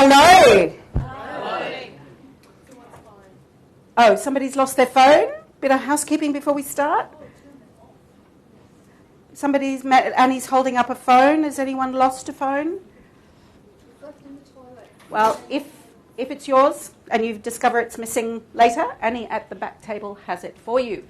Hello. Oh, somebody's lost their phone? Bit of housekeeping before we start. Annie's holding up a phone. Has anyone lost a phone? Well, if it's yours and you discover it's missing later, Annie at the back table has it for you.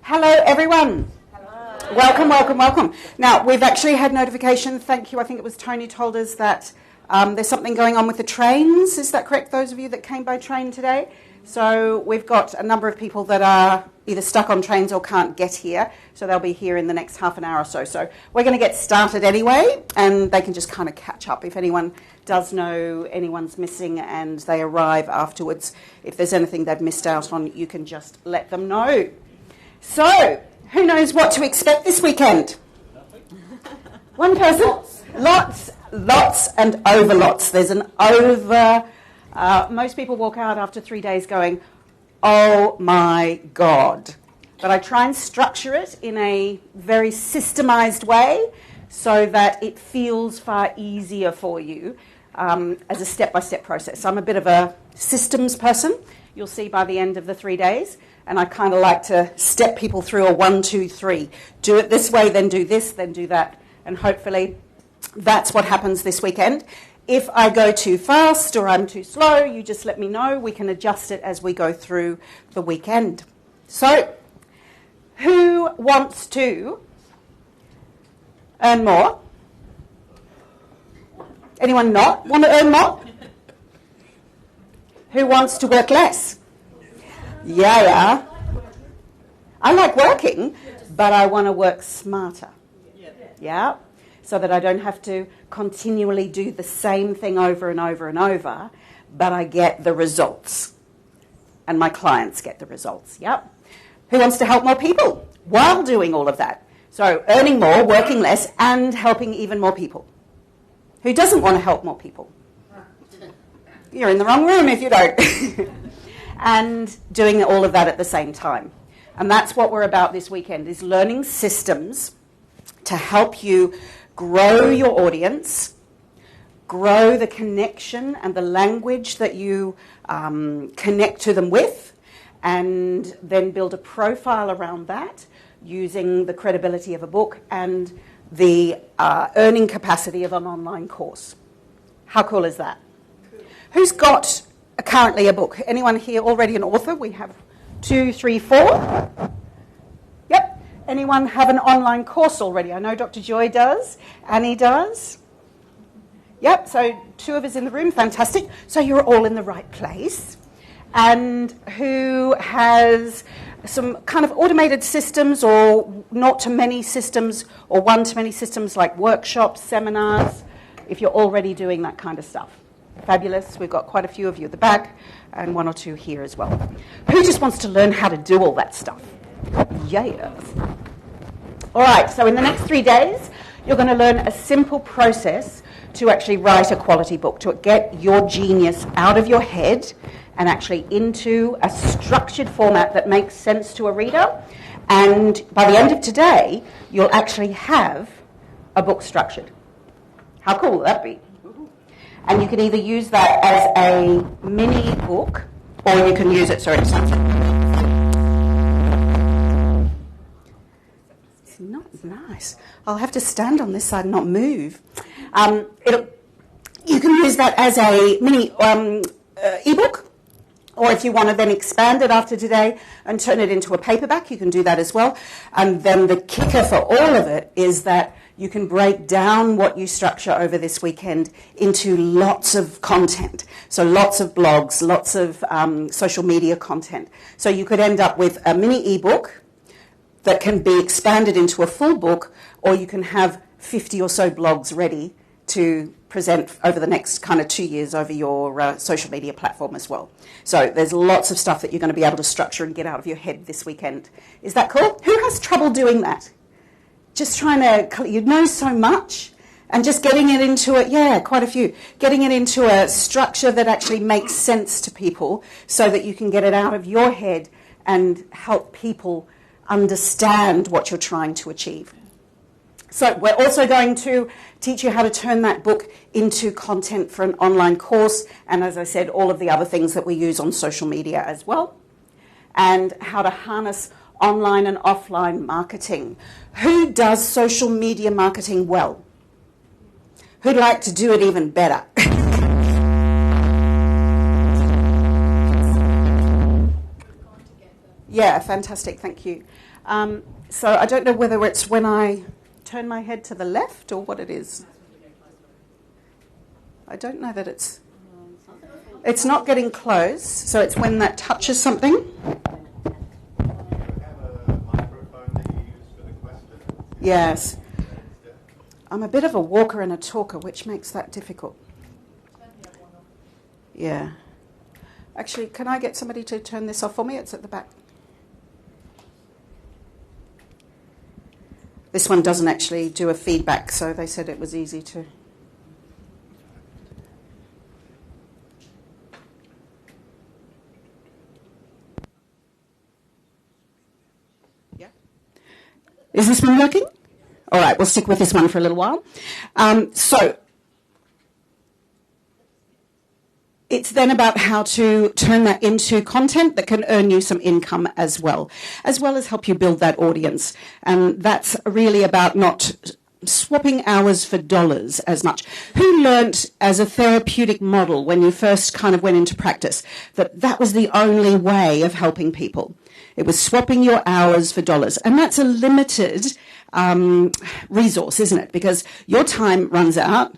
Hello, everyone. Hello. Welcome. Now, we've actually had notification. Thank you. I think it was Tony told us that there's something going on with the trains. Is that correct, those of you that came by train today? So we've got a number of people that are either stuck on trains or can't get here. So they'll be here in the next half an hour or so. So we're going to get started anyway, and they can just kind of catch up. If anyone does know anyone's missing and they arrive afterwards, if there's anything they've missed out on, you can just let them know. So, who knows what to expect this weekend? One person? Lots and over lots. There's an over... most people walk out after 3 days going, oh my God. But I try and structure it in a very systemized way so that it feels far easier for you as a step-by-step process. I'm a bit of a systems person, you'll see by the end of the 3 days, and I kind of like to step people through a 1, 2, 3. Do it this way, then do this, then do that. And hopefully that's what happens this weekend. If I go too fast or I'm too slow, you just let me know. We can adjust it as we go through the weekend. So, who wants to earn more? Anyone not want to earn more? Who wants to work less? Yeah. I like working, but I want to work smarter. Yeah. So that I don't have to continually do the same thing over and over and over, but I get the results. And my clients get the results, yep. Who wants to help more people while doing all of that? So earning more, working less, and helping even more people. Who doesn't want to help more people? You're in the wrong room if you don't. And doing all of that at the same time. And that's what we're about this weekend, is learning systems to help you grow your audience, grow the connection and the language that you connect to them with, and then build a profile around that using the credibility of a book and the earning capacity of an online course. How cool is that? Cool. Who's got currently a book? Anyone here already an author? We have 2, 3, 4. Yep. Anyone have an online course already? I know Dr. Joy does. Annie does. Yep, so 2 of us in the room. Fantastic. So you're all in the right place. And who has some kind of automated systems or not too many systems or one-to-many systems like workshops, seminars, if you're already doing that kind of stuff. Fabulous. We've got quite a few of you at the back and 1 or 2 here as well. Who just wants to learn how to do all that stuff? Yes. All right, so in the next 3 days, you're going to learn a simple process to actually write a quality book, to get your genius out of your head and actually into a structured format that makes sense to a reader. And by the end of today, you'll actually have a book structured. How cool will that be? And you can either use that as a mini book, or you can use it, sorry, it's not nice. I'll have to stand on this side and not move. You can use that as a mini ebook, or if you want to then expand it after today and turn it into a paperback, you can do that as well. And then the kicker for all of it is that you can break down what you structure over this weekend into lots of content. So lots of blogs, lots of social media content. So you could end up with a mini ebook that can be expanded into a full book, or you can have 50 or so blogs ready to present over the next kind of 2 years over your social media platform as well. So there's lots of stuff that you're going to be able to structure and get out of your head this weekend. Is that cool? Who has trouble doing that? Just trying to, you know so much, and just getting it into it, yeah, quite a few. Getting it into a structure that actually makes sense to people so that you can get it out of your head and help people understand what you're trying to achieve. So we're also going to teach you how to turn that book into content for an online course, and as I said, all of the other things that we use on social media as well, and how to harness online and offline marketing. Who does social media marketing well? Who'd like to do it even better? Yeah, fantastic, thank you. So I don't know whether it's when I turn my head to the left or what it is. I don't know that it's not getting close, so it's when that touches something. Do you have a microphone that you use for the question? Yes. I'm a bit of a walker and a talker, which makes that difficult. Yeah. Actually, can I get somebody to turn this off for me? It's at the back. This one doesn't actually do a feedback, so they said it was easy to... Yeah. Is this one working? All right, we'll stick with this one for a little while. So it's then about how to turn that into content that can earn you some income as well as help you build that audience. And that's really about not swapping hours for dollars as much. Who learnt as a therapeutic model when you first kind of went into practice that was the only way of helping people? It was swapping your hours for dollars. And that's a limited resource, isn't it? Because your time runs out,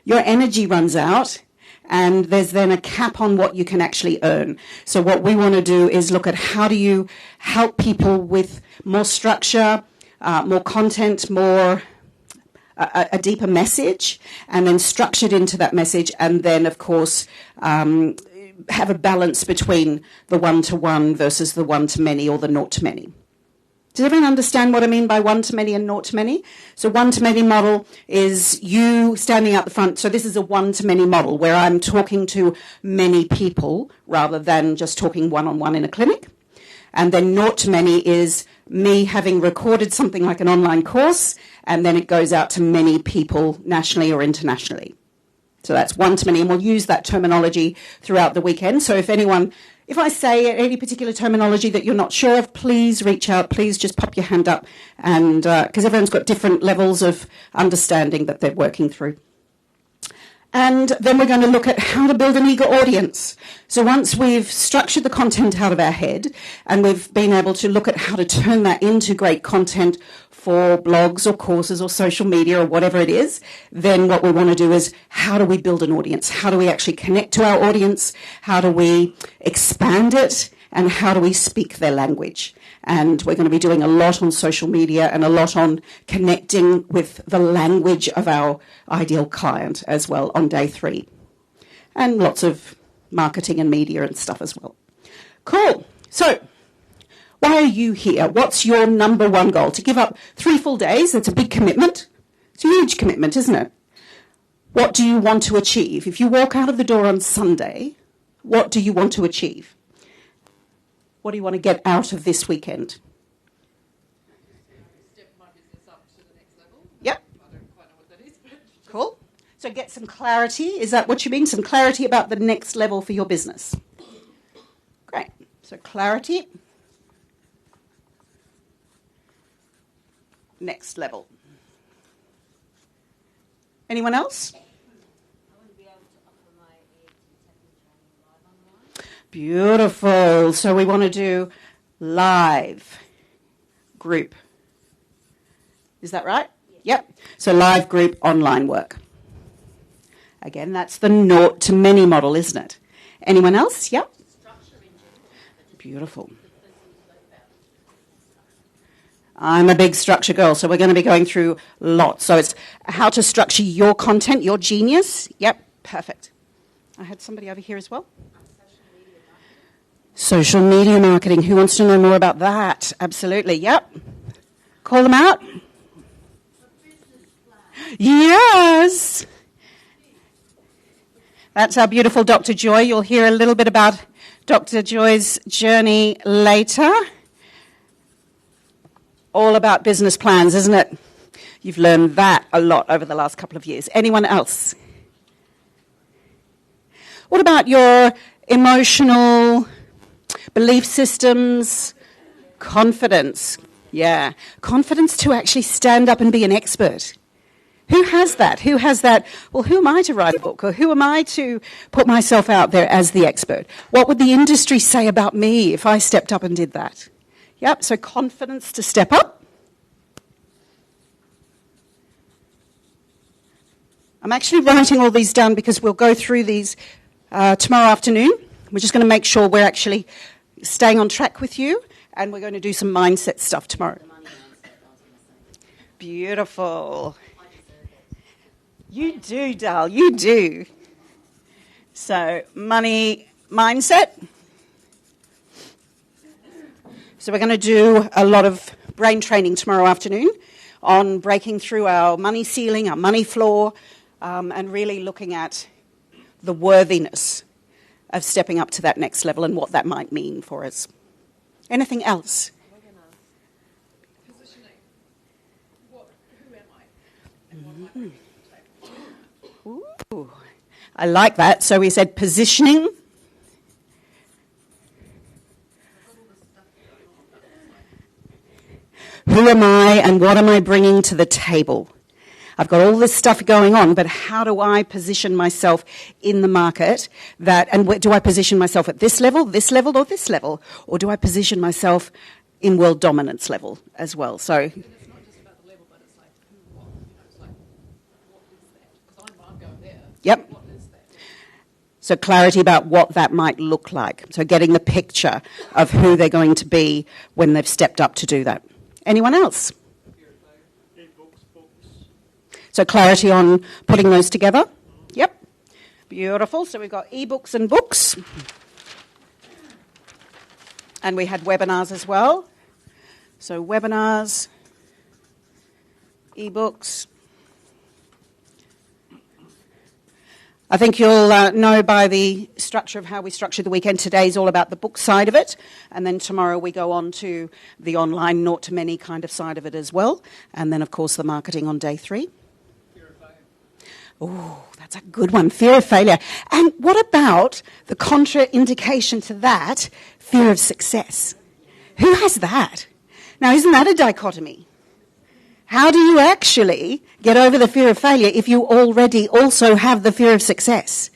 your energy runs out, and there's then a cap on what you can actually earn. So what we want to do is look at how do you help people with more structure, more content, more a deeper message, and then structured into that message, and then, of course, have a balance between the one-to-one versus the one-to-many or the naught-to-many. Does everyone understand what I mean by one-to-many and naught-to-many? So one-to-many model is you standing out the front. So this is a one-to-many model where I'm talking to many people rather than just talking one-on-one in a clinic. And then naught-to-many is me having recorded something like an online course, and then it goes out to many people nationally or internationally. So that's one-to-many, and we'll use that terminology throughout the weekend. So if I say any particular terminology that you're not sure of, please reach out. Please just pop your hand up, and because everyone's got different levels of understanding that they're working through. And then we're going to look at how to build an eager audience. So once we've structured the content out of our head and we've been able to look at how to turn that into great content for blogs or courses or social media or whatever it is, then what we want to do is how do we build an audience? How do we actually connect to our audience? How do we expand it? And how do we speak their language? And we're going to be doing a lot on social media and a lot on connecting with the language of our ideal client as well on day 3. And lots of marketing and media and stuff as well. Cool. So why are you here? What's your number one goal? To give up 3 full days, that's a big commitment. It's a huge commitment, isn't it? What do you want to achieve? If you walk out of the door on Sunday, what do you want to achieve? What do you want to get out of this weekend? Step my business up to the next level. Yep. I don't quite know what that is, but... Cool. So get some clarity. Is that what you mean? Some clarity about the next level for your business. Great. So clarity. Next level. Anyone else? Beautiful. So we want to do live group. Is that right? Yep. So live group online work. Again, that's the naught to many model, isn't it? Anyone else? Yep. Beautiful. I'm a big structure girl, so we're going to be going through lots. So it's how to structure your content, your genius. Yep, perfect. I had somebody over here as well. Social media marketing. Who wants to know more about that? Absolutely. Yep. Call them out. Yes. That's our beautiful Dr. Joy. You'll hear a little bit about Dr. Joy's journey later. All about business plans, isn't it? You've learned that a lot over the last couple of years. Anyone else? What about your emotional belief systems, confidence? Yeah, confidence to actually stand up and be an expert. Who has that? Who has that? Well, who am I to write a book? Or who am I to put myself out there as the expert? What would the industry say about me if I stepped up and did that? Yep, so confidence to step up. I'm actually writing all these down because we'll go through these tomorrow afternoon. We're just going to make sure we're actually staying on track with you, and we're going to do some mindset stuff tomorrow. Beautiful. You do, Dal, you do. So, money mindset. So we're going to do a lot of brain training tomorrow afternoon on breaking through our money ceiling, our money floor, and really looking at the worthiness of stepping up to that next level and what that might mean for us. Anything else? Positioning. Who am I? And what am I bringing to the table? Ooh, I like that. So we said positioning. Who am I and what am I bringing to the table? I've got all this stuff going on, but how do I position myself in the market? Do I position myself at this level, or this level? Or do I position myself in world dominance level as well? So And it's not just about the level, but it's like who, what, it's like, what is that? Because I'm going there. Yep. What is that? So clarity about what that might look like. So getting the picture of who they're going to be when they've stepped up to do that. Anyone else? So clarity on putting those together. Yep. Beautiful. So we've got ebooks and books. And we had webinars as well. So webinars, ebooks. I think you'll know by the structure of how we structure the weekend. Today is all about the book side of it. And then tomorrow we go on to the online naught to many kind of side of it as well. And then, of course, the marketing on day 3. Oh, that's a good one. Fear of failure. And what about the contraindication to that, fear of success? Who has that? Now, isn't that a dichotomy? How do you actually get over the fear of failure if you already also have the fear of success?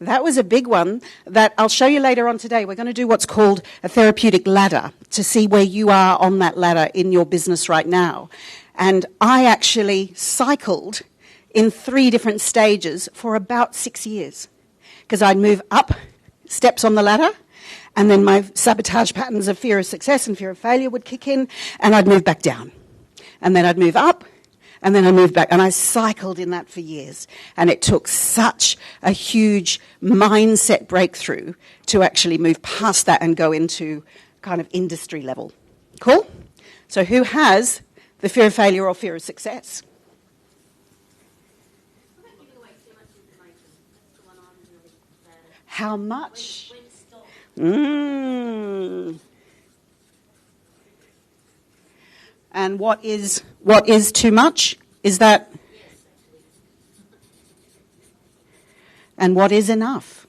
That was a big one that I'll show you later on today. We're going to do what's called a therapeutic ladder to see where you are on that ladder in your business right now. And I actually cycled in 3 different stages for about 6 years, because I'd move up steps on the ladder, and then my sabotage patterns of fear of success and fear of failure would kick in, and I'd move back down. And then I'd move up, and then I'd move back, and I cycled in that for years. And it took such a huge mindset breakthrough to actually move past that and go into kind of industry level. Cool? So who has the fear of failure or fear of success? How much? And what is too much? Is that? And what is enough?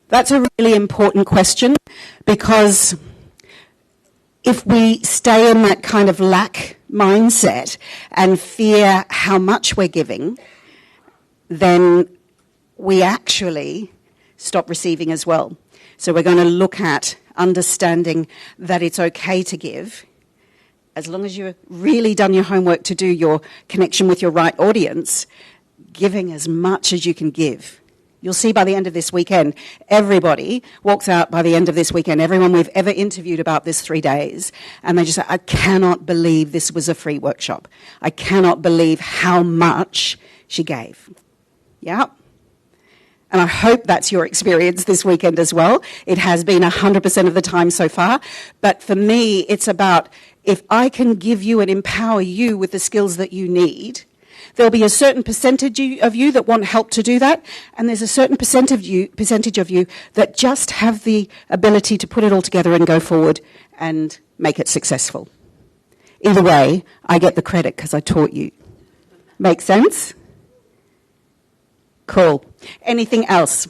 That's a really important question, because if we stay in that kind of lack mindset and fear how much we're giving, then we actually stop receiving as well. So we're going to look at understanding that it's okay to give, as long as you've really done your homework to do your connection with your right audience, giving as much as you can give. You'll see by the end of this weekend, everybody walks out by the end of this weekend, everyone we've ever interviewed about this 3 days, and they just say, I cannot believe this was a free workshop. I cannot believe how much she gave. Yeah. And I hope that's your experience this weekend as well. It has been 100% of the time so far. But for me, it's about, if I can give you and empower you with the skills that you need, There'll be a certain percentage of you that want help to do that, and there's a certain percentage of you that just have the ability to put it all together and go forward and make it successful. Either way, I get the credit because I taught you. Make sense? Cool. Anything else?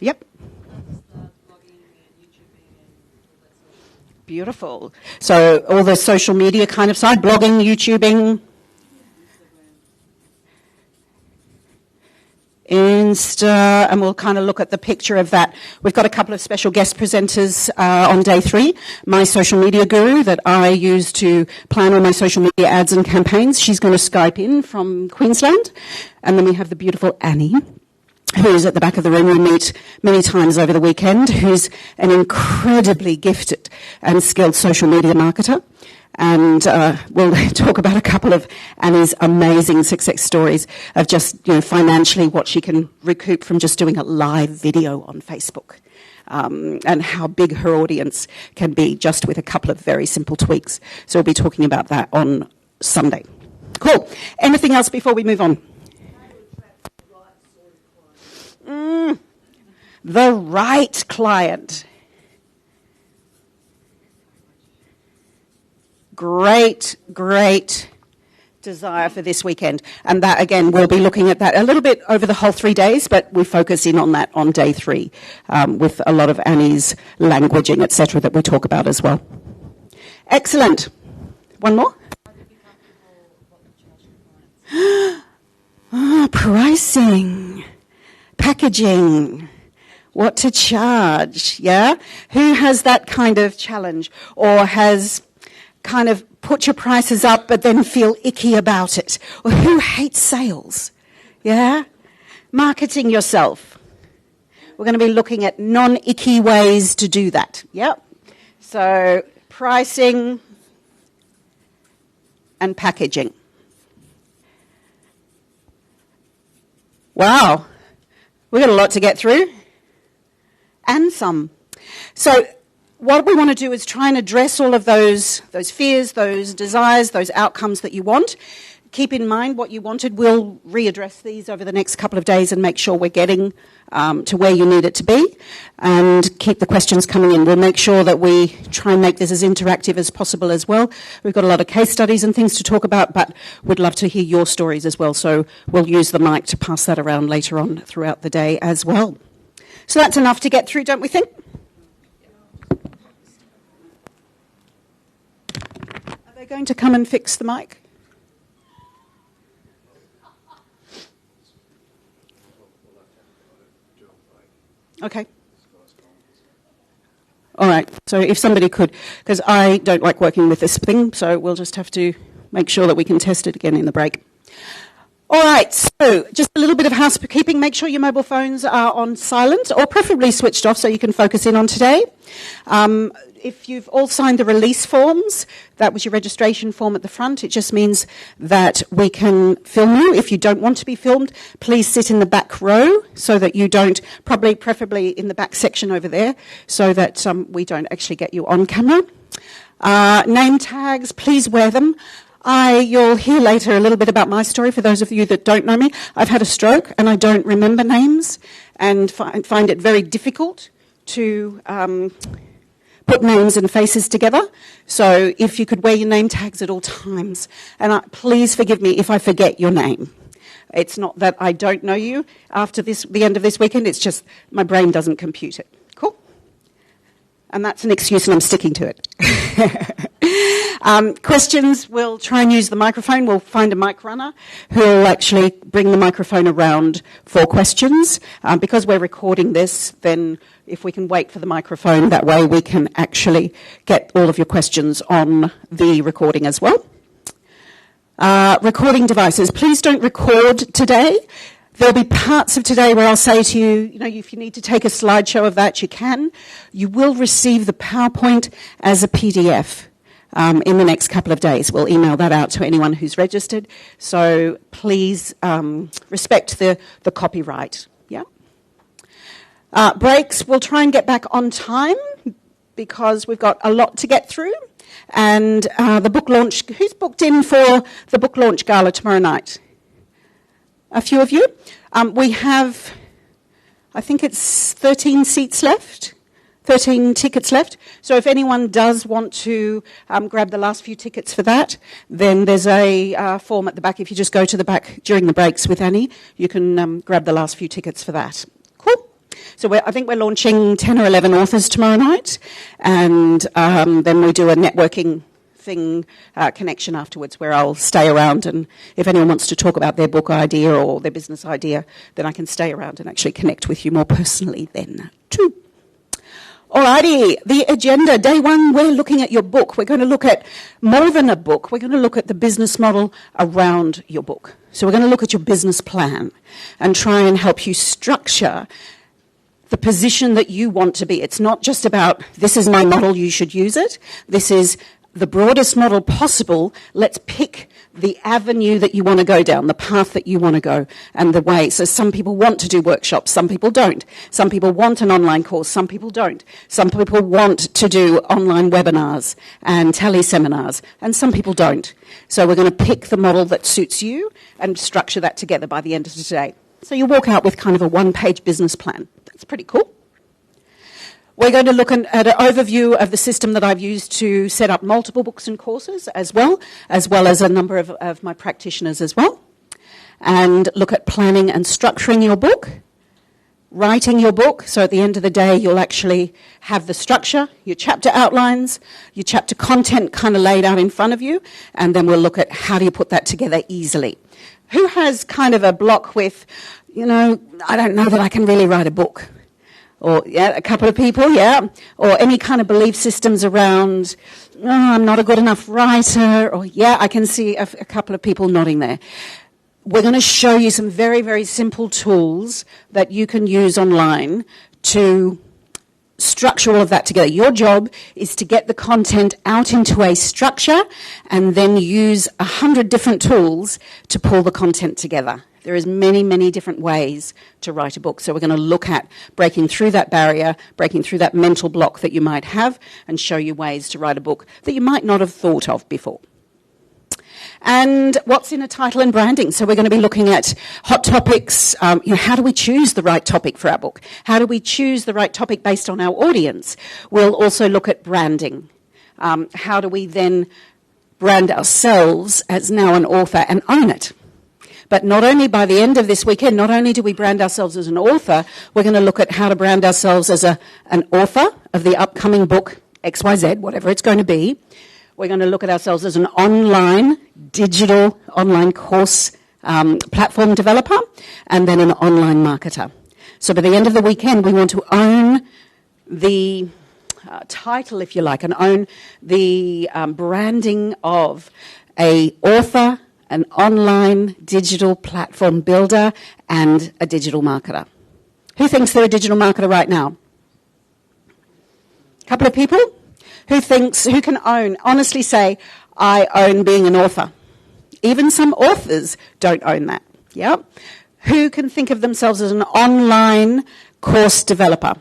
Yep. Beautiful. So all the social media kind of side, blogging, YouTubing, Insta, and we'll kind of look at the picture of that. We've got a couple of special guest presenters on day 3. My social media guru that I use to plan all my social media ads and campaigns. She's going to Skype in from Queensland. And then we have the beautiful Annie, who's at the back of the room we meet many times over the weekend, who's an incredibly gifted and skilled social media marketer. And we'll talk about a couple of Annie's amazing success stories of just, financially what she can recoup from just doing a live video on Facebook, and how big her audience can be just with a couple of very simple tweaks. So we'll be talking about that on Sunday. Cool. Anything else before we move on? The right client. Great desire for this weekend. And that, again, we'll be looking at that a little bit over the whole 3 days, but we focus in on that on day 3, with a lot of Annie's languaging, etc., that we talk about as well. Excellent. One more? Pricing. Packaging, what to charge, yeah? Who has that kind of challenge or has kind of put your prices up but then feel icky about it? Or who hates sales, yeah? Marketing yourself. We're going to be looking at non-icky ways to do that, yep? So pricing and packaging. Wow. We've got a lot to get through, and some. So what we want to do is try and address all of those fears, those desires, those outcomes that you want. Keep in mind what you wanted. We'll readdress these over the next couple of days and make sure we're getting to where you need it to be, and keep the questions coming in. We'll make sure that we try and make this as interactive as possible as well. We've got a lot of case studies and things to talk about, but we'd love to hear your stories as well, so we'll use the mic to pass that around later on throughout the day as well. So that's enough to get through, don't we think? Are they going to come and fix the mic? Okay. All right. So if somebody could, because I don't like working with this thing, so we'll just have to make sure that we can test it again in the break. All right. So just a little bit of housekeeping. Make sure your mobile phones are on silent or preferably switched off so you can focus in on today. If you've all signed the release forms, that was your registration form at the front. It just means that we can film you. If you don't want to be filmed, please sit in the back row so that you don't, preferably in the back section over there, so that we don't actually get you on camera. Name tags, please wear them. You'll hear later a little bit about my story. For those of you that don't know me, I've had a stroke and I don't remember names and find it very difficult to put names and faces together. So if you could wear your name tags at all times. And please forgive me if I forget your name. It's not that I don't know you after the end of this weekend. It's just my brain doesn't compute it. Cool? And that's an excuse and I'm sticking to it. Questions, we'll try and use the microphone. We'll find a mic runner who will actually bring the microphone around for questions. Because we're recording this, then if we can wait for the microphone, that way we can actually get all of your questions on the recording as well. Recording devices. Please don't record today. There'll be parts of today where I'll say to you, if you need to take a slideshow of that, you can. You will receive the PowerPoint as a PDF in the next couple of days. We'll email that out to anyone who's registered. So please respect the copyright. Yeah. Breaks, we'll try and get back on time. because we've got a lot to get through. And the book launch, who's booked in for the book launch gala tomorrow night? A few of you. We have, I think it's 13 seats left, 13 tickets left. So if anyone does want to grab the last few tickets for that, then there's a form at the back. If you just go to the back during the breaks with Annie, you can grab the last few tickets for that. Cool. So I think we're launching 10 or 11 authors tomorrow night, and then we do a networking thing, connection afterwards, where I'll stay around, and if anyone wants to talk about their book idea or their business idea, then I can stay around and actually connect with you more personally then too. Alrighty, the agenda. Day one, we're looking at your book. We're going to look at more than a book. We're going to look at the business model around your book. So we're going to look at your business plan and try and help you structure the position that you want to be. It's not just about, this is my model, you should use it. This is the broadest model possible. Let's pick the avenue that you want to go down, the path that you want to go, and the way. So some people want to do workshops, some people don't. Some people want an online course, some people don't. Some people want to do online webinars and teleseminars, and some people don't. So we're going to pick the model that suits you and structure that together by the end of today. So you walk out with kind of a one-page business plan. That's pretty cool. We're going to look at an overview of the system that I've used to set up multiple books and courses as well as a number of my practitioners as well. And look at planning and structuring your book, writing your book. So at the end of the day, you'll actually have the structure, your chapter outlines, your chapter content kind of laid out in front of you. And then we'll look at how do you put that together easily. Who has kind of a block with, I don't know that I can really write a book? Or, yeah, a couple of people, yeah. Or any kind of belief systems around, I'm not a good enough writer. Or, yeah, I can see a couple of people nodding there. We're going to show you some very, very simple tools that you can use online to structure all of that together. Your job is to get the content out into a structure and then use 100 different tools to pull the content together. There is many, many different ways to write a book. So we're going to look at breaking through that barrier, breaking through that mental block that you might have, and show you ways to write a book that you might not have thought of before. And what's in a title and branding? So we're going to be looking at hot topics. How do we choose the right topic for our book? How do we choose the right topic based on our audience? We'll also look at branding. How do we then brand ourselves as now an author and own it? But not only by the end of this weekend, not only do we brand ourselves as an author, we're going to look at how to brand ourselves as an author of the upcoming book, XYZ, whatever it's going to be. We're going to look at ourselves as an digital online course platform developer, and then an online marketer. So by the end of the weekend, we want to own the title, if you like, and own the branding of an author, an online digital platform builder, and a digital marketer. Who thinks they're a digital marketer right now? A couple of people? Who can honestly say, I own being an author? Even some authors don't own that. Yeah. Who can think of themselves as an online course developer?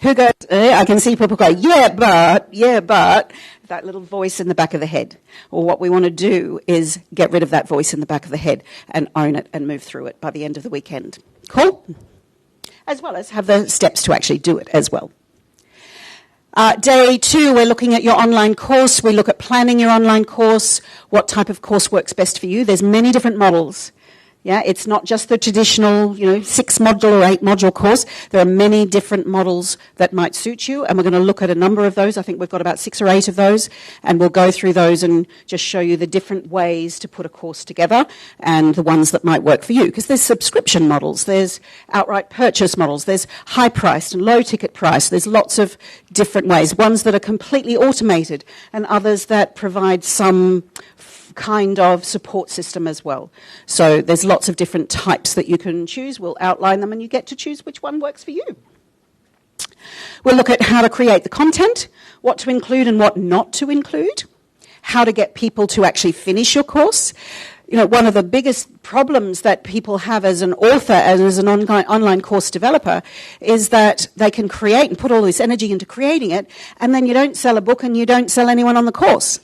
Who goes, I can see people go, yeah, but, that little voice in the back of the head. Or what we want to do is get rid of that voice in the back of the head and own it and move through it by the end of the weekend. Cool? As well as have the steps to actually do it as well. Day 2, we're looking at your online course. We look at planning your online course, what type of course works best for you. There's many different models. Yeah, it's not just the traditional, 6-module or 8-module course. There are many different models that might suit you, and we're going to look at a number of those. I think we've got about 6 or 8 of those, and we'll go through those and just show you the different ways to put a course together and the ones that might work for you. Because there's subscription models, there's outright purchase models, there's high-priced and low-ticket price. There's lots of different ways, ones that are completely automated and others that provide some kind of support system as well. So there's lots of different types that you can choose. We'll outline them and you get to choose which one works for you. We'll look at how to create the content, what to include and what not to include, how to get people to actually finish your course. one of the biggest problems that people have as an author and as an online course developer is that they can create and put all this energy into creating it, and then you don't sell a book and you don't sell anyone on the course.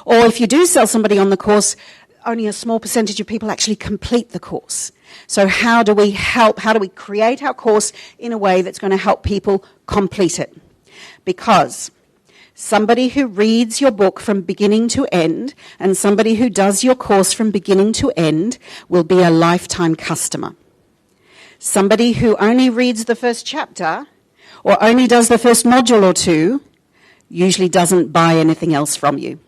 Or if you do sell somebody on the course, only a small percentage of people actually complete the course. So how do we create our course in a way that's going to help people complete it? Because somebody who reads your book from beginning to end and somebody who does your course from beginning to end will be a lifetime customer. Somebody who only reads the first chapter or only does the first module or two usually doesn't buy anything else from you,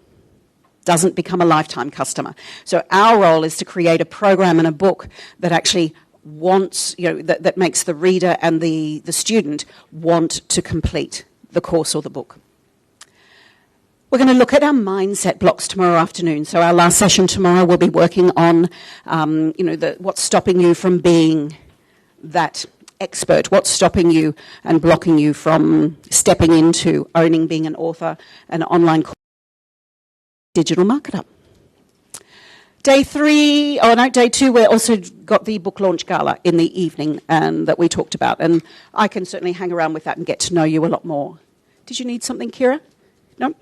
doesn't become a lifetime customer. So our role is to create a program and a book that actually wants, that makes the reader and the student want to complete the course or the book. We're going to look at our mindset blocks tomorrow afternoon. So our last session tomorrow will be working on, what's stopping you from being that expert, what's stopping you and blocking you from stepping into owning being an author, an online digital marketer. Day 2, we also got the book launch gala in the evening and that we talked about. And I can certainly hang around with that and get to know you a lot more. Did you need something, Kira? No?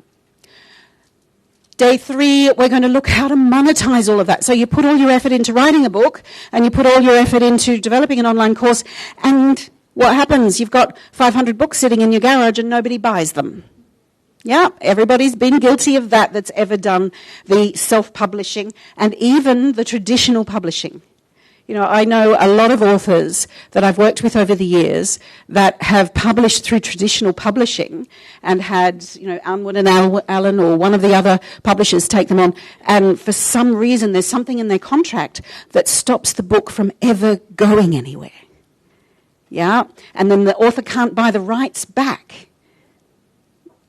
Day 3, we're going to look how to monetize all of that. So you put all your effort into writing a book and you put all your effort into developing an online course, and what happens? You've got 500 books sitting in your garage and nobody buys them. Yeah, everybody's been guilty of that that's ever done the self-publishing and even the traditional publishing. I know a lot of authors that I've worked with over the years that have published through traditional publishing and had, Unwin and Allen or one of the other publishers take them on, and for some reason there's something in their contract that stops the book from ever going anywhere. Yeah, and then the author can't buy the rights back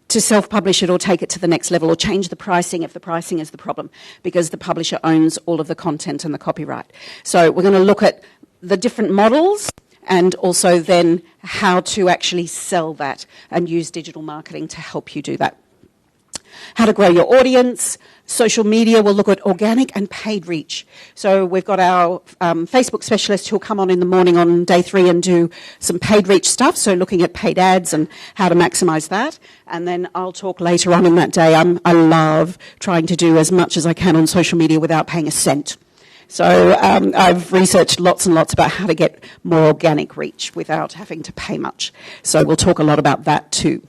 to self-publish it or take it to the next level or change the pricing if the pricing is the problem, because the publisher owns all of the content and the copyright. So we're going to look at the different models and also then how to actually sell that and use digital marketing to help you do that. How to grow your audience. Social media, we'll look at organic and paid reach. So we've got our Facebook specialist who'll come on in the morning on day 3 and do some paid reach stuff, so looking at paid ads and how to maximize that. And then I'll talk later on in that day. I love trying to do as much as I can on social media without paying a cent. So I've researched lots and lots about how to get more organic reach without having to pay much. So we'll talk a lot about that too.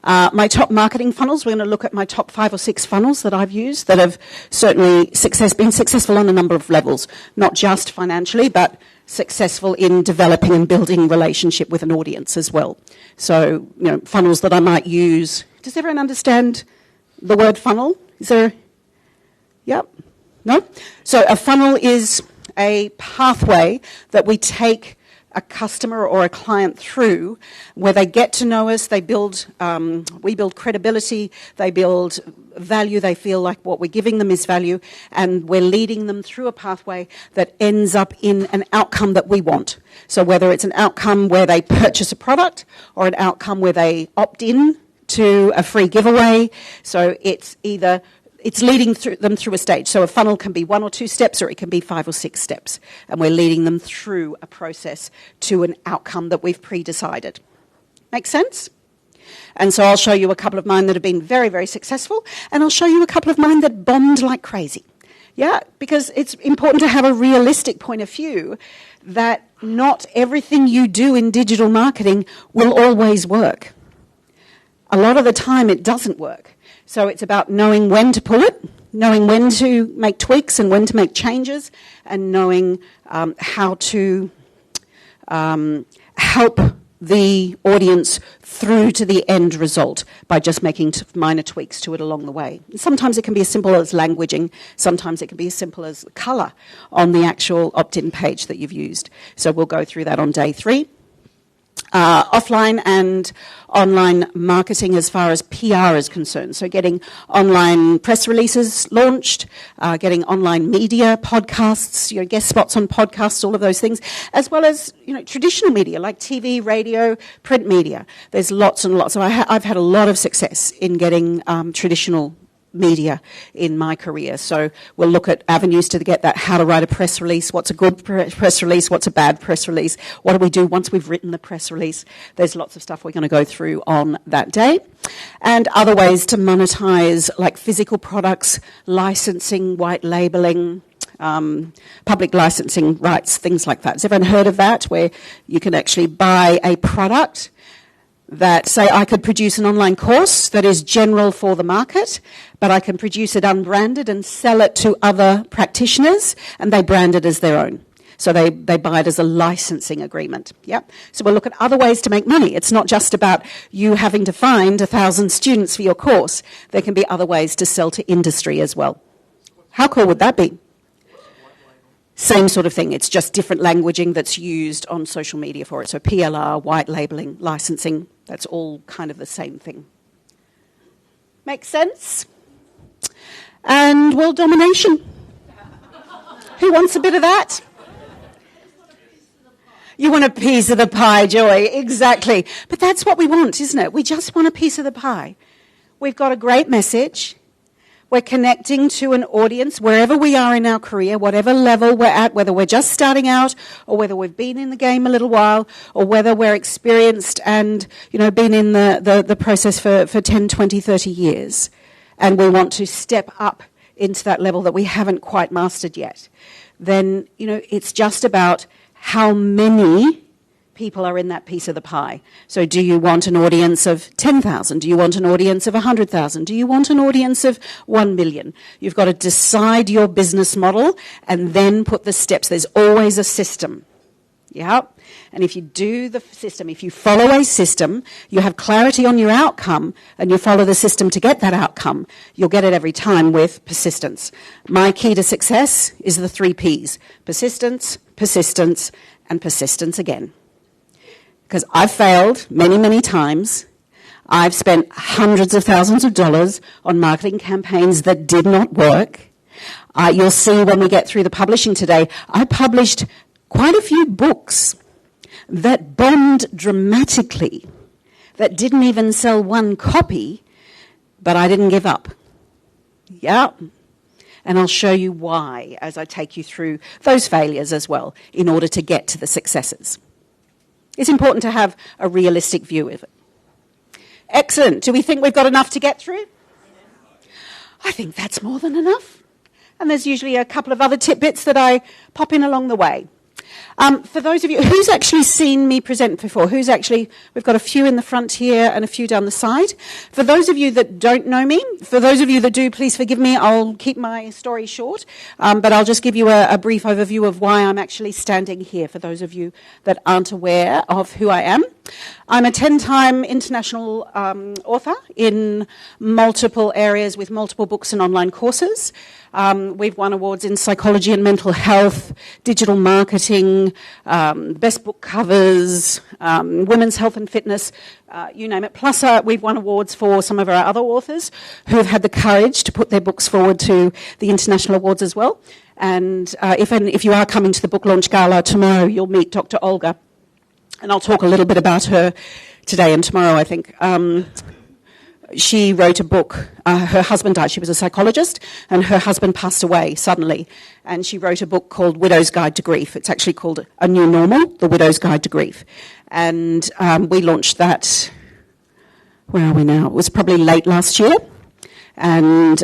My top marketing funnels, we're going to look at my top 5 or 6 funnels that I've used that have certainly been successful on a number of levels, not just financially, but successful in developing and building relationship with an audience as well. So, funnels that I might use. Does everyone understand the word funnel? Is there? Yep. No? So a funnel is a pathway that we take a customer or a client through where they get to know us, we build credibility, they build value, they feel like what we're giving them is value, and we're leading them through a pathway that ends up in an outcome that we want. So whether it's an outcome where they purchase a product or an outcome where they opt in to a free giveaway, so it's leading them through a stage. So a funnel can be 1 or 2 steps, or it can be 5 or 6 steps. And we're leading them through a process to an outcome that we've pre-decided. Make sense? And so I'll show you a couple of mine that have been very, very successful, and I'll show you a couple of mine that bombed like crazy. Yeah, because it's important to have a realistic point of view that not everything you do in digital marketing will always work. A lot of the time it doesn't work. So it's about knowing when to pull it, knowing when to make tweaks and when to make changes, and knowing how to help the audience through to the end result by just making minor tweaks to it along the way. Sometimes it can be as simple as languaging. Sometimes it can be as simple as colour on the actual opt-in page that you've used. So we'll go through that on day 3. Offline and online marketing as far as PR is concerned. So getting online press releases launched, getting online media, podcasts, guest spots on podcasts, all of those things, as well as, traditional media like TV, radio, print media. There's lots and lots. So I've had a lot of success in getting traditional media in my career. So we'll look at avenues to get that, how to write a press release, what's a good press release, what's a bad press release, what do we do once we've written the press release. There's lots of stuff we're going to go through on that day. And other ways to monetize, like physical products, licensing, white labeling, public licensing rights, things like that. Has everyone heard of that, where you can actually buy a product that, say, I could produce an online course that is general for the market, but I can produce it unbranded and sell it to other practitioners, and they brand it as their own. So they buy it as a licensing agreement. Yep. So we'll look at other ways to make money. It's not just about you having to find 1,000 students for your course. There can be other ways to sell to industry as well. How cool would that be? Same sort of thing. It's just different languaging that's used on social media for it. So PLR, white labeling, licensing, that's all kind of the same thing. Make sense? And world domination. Who wants a bit of that? You want a piece of the pie, Joy. Exactly. But that's what we want, isn't it? We just want a piece of the pie. We've got a great message. We're connecting to an audience wherever we are in our career, whatever level we're at, whether we're just starting out or whether we've been in the game a little while or whether we're experienced and, been in the process for 10, 20, 30 years. And we want to step up into that level that we haven't quite mastered yet. Then, it's just about how many people are in that piece of the pie. So do you want an audience of 10,000? Do you want an audience of 100,000? Do you want an audience of 1 million? You've got to decide your business model and then put the steps. There's always a system. Yeah. And if you do the system, if you follow a system, you have clarity on your outcome and you follow the system to get that outcome, you'll get it every time with persistence. My key to success is the 3 Ps. Persistence, persistence, and persistence again. Because I've failed many, many times. I've spent hundreds of thousands of dollars on marketing campaigns that did not work. You'll see when we get through the publishing today, I published quite a few books that bombed dramatically, that didn't even sell 1 copy, but I didn't give up. Yeah. And I'll show you why as I take you through those failures as well in order to get to the successes. It's important to have a realistic view of it. Excellent. Do we think we've got enough to get through? I think that's more than enough. And there's usually a couple of other tidbits that I pop in along the way. For those of you, who's actually seen me present before? We've got a few in the front here and a few down the side. For those of you that don't know me, for those of you that do, please forgive me, I'll keep my story short, but I'll just give you a brief overview of why I'm actually standing here, for those of you that aren't aware of who I am. I'm a 10-time international author in multiple areas with multiple books and online courses. We've won awards in psychology and mental health, digital marketing, best book covers, women's health and fitness, you name it. Plus, we've won awards for some of our other authors who have had the courage to put their books forward to the international awards as well. And if you are coming to the book launch gala tomorrow, you'll meet Dr. Olga. And I'll talk a little bit about her today and tomorrow, I think. She wrote a book. Her husband died. She was a psychologist, and her husband passed away suddenly. And she wrote a book called Widow's Guide to Grief. It's actually called A New Normal, The Widow's Guide to Grief. And we launched that, where are we now? It was probably late last year. And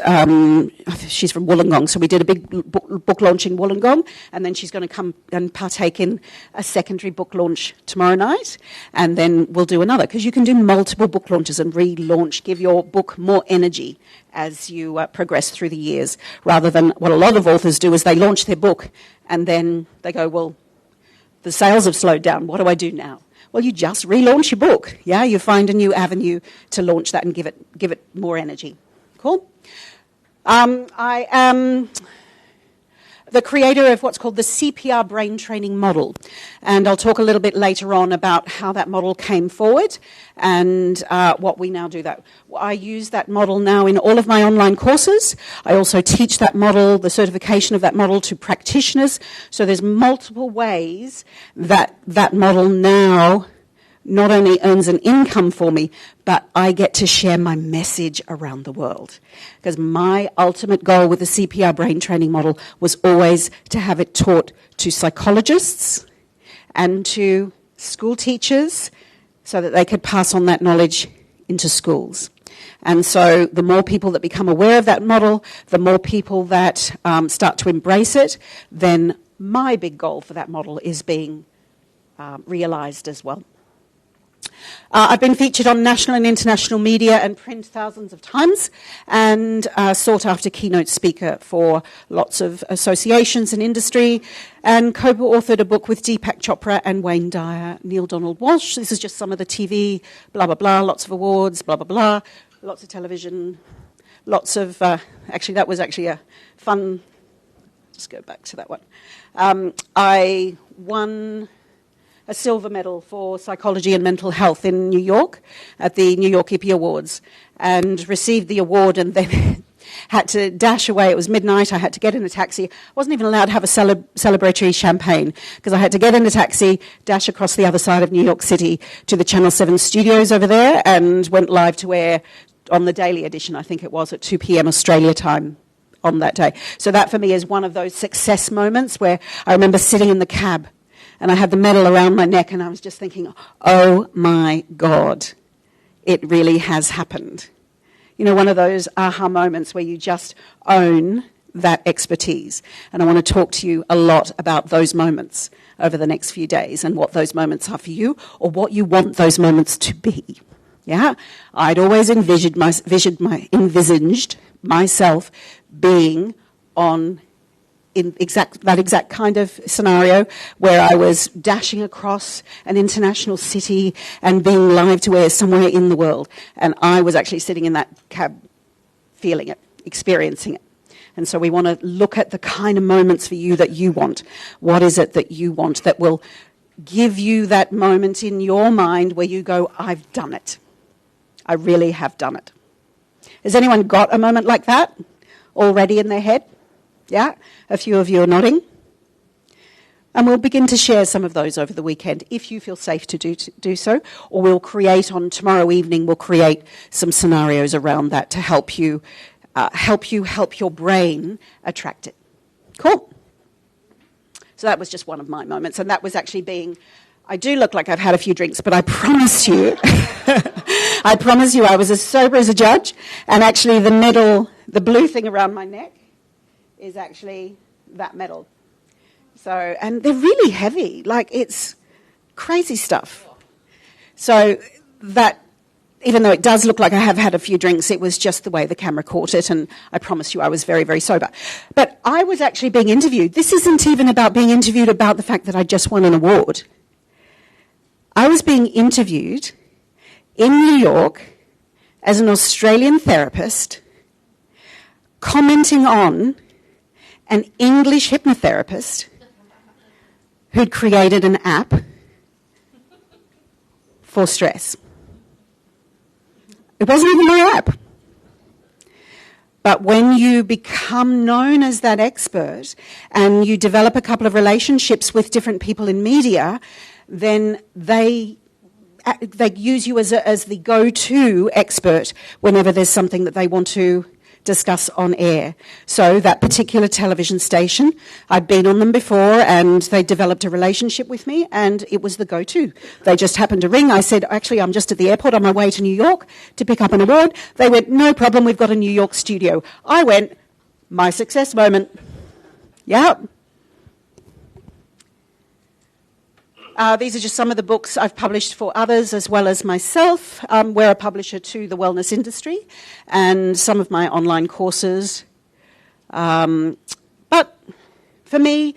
she's from Wollongong, so we did a big book launch in Wollongong, and then she's going to come and partake in a secondary book launch tomorrow night, and then we'll do another, because you can do multiple book launches and relaunch, give your book more energy as you progress through the years, rather than what a lot of authors do is they launch their book, and then they go, well, the sales have slowed down, what do I do now? Well, you just relaunch your book, yeah? You find a new avenue to launch that and give it more energy. Cool. I am the creator of what's called the CPR brain training model. And I'll talk a little bit later on about how that model came forward and what we now do. I use that model now in all of my online courses. I also teach that model, the certification of that model, to practitioners. So there's multiple ways that that model now not only earns an income for me, but I get to share my message around the world. Because my ultimate goal with the CPR brain training model was always to have it taught to psychologists and to school teachers so that they could pass on that knowledge into schools. And so the more people that become aware of that model, the more people that start to embrace it, then my big goal for that model is being realised as well. I've been featured on national and international media and print thousands of times, and sought after keynote speaker for lots of associations and industry, and co-authored a book with Deepak Chopra and Wayne Dyer, Neil Donald Walsh. This is just some of the TV, blah, blah, blah, lots of awards, blah, blah, blah, lots of television, lots of... actually, that was actually a fun... Just go back to that one. I won a silver medal for psychology and mental health in New York at the New York Hippie Awards, and received the award and then had to dash away. It was midnight. I had to get in a taxi. I wasn't even allowed to have a celebratory champagne because I had to get in a taxi, dash across the other side of New York City to the Channel 7 studios over there, and went live to air on the daily edition, I think it was, at 2 p.m. Australia time on that day. So that for me is one of those success moments where I remember sitting in the cab and I had the medal around my neck and I was just thinking, oh my God, it really has happened. You know, one of those aha moments where you just own that expertise. And I want to talk to you a lot about those moments over the next few days and what those moments are for you or what you want those moments to be. Yeah? I'd always envisaged myself being on in that exact kind of scenario where I was dashing across an international city and being live to air somewhere in the world. And I was actually sitting in that cab feeling it, experiencing it. And so we want to look at the kind of moments for you that you want. What is it that you want that will give you that moment in your mind where you go, I've done it. I really have done it. Has anyone got a moment like that already in their head? Yeah? A few of you are nodding. And we'll begin to share some of those over the weekend if you feel safe to do so. Or we'll create on tomorrow evening, we'll create some scenarios around that to help you help your brain attract it. Cool. So that was just one of my moments. And that was actually being, I do look like I've had a few drinks, but I promise you, I was as sober as a judge. And actually the medal, the blue thing around my neck, is actually that medal. So, and they're really heavy, like it's crazy stuff. So that, even though it does look like I have had a few drinks, it was just the way the camera caught it, and I promise you I was very, very sober. But I was actually being interviewed. This isn't even about being interviewed about the fact that I just won an award. I was being interviewed in New York as an Australian therapist commenting on an English hypnotherapist who'd created an app for stress. It wasn't even my app. But when you become known as that expert and you develop a couple of relationships with different people in media, then they use you as the go-to expert whenever there's something that they want to discuss on air. So that particular television station, I'd been on them before and they developed a relationship with me and it was the go-to. They just happened to ring. I said, actually, I'm just at the airport on my way to New York to pick up an award. They went, no problem, we've got a New York studio. I went, my success moment. Yeah. These are just some of the books I've published for others as well as myself. We're a publisher to the wellness industry and some of my online courses. But for me,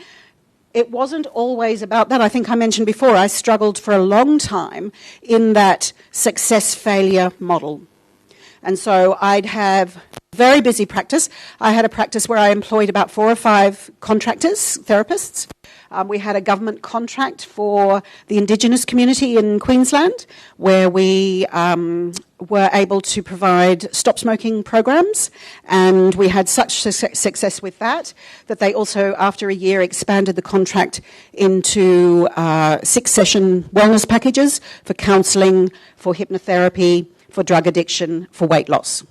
it wasn't always about that. I think I mentioned before, I struggled for a long time in that success-failure model. And so I'd have very busy practice. I had a practice where I employed about 4 or 5 contractors, therapists. We had a government contract for the Indigenous community in Queensland where we were able to provide stop smoking programs, and we had such success with that they also, after a year, expanded the contract into 6-session wellness packages for counselling, for hypnotherapy, for drug addiction, for weight loss.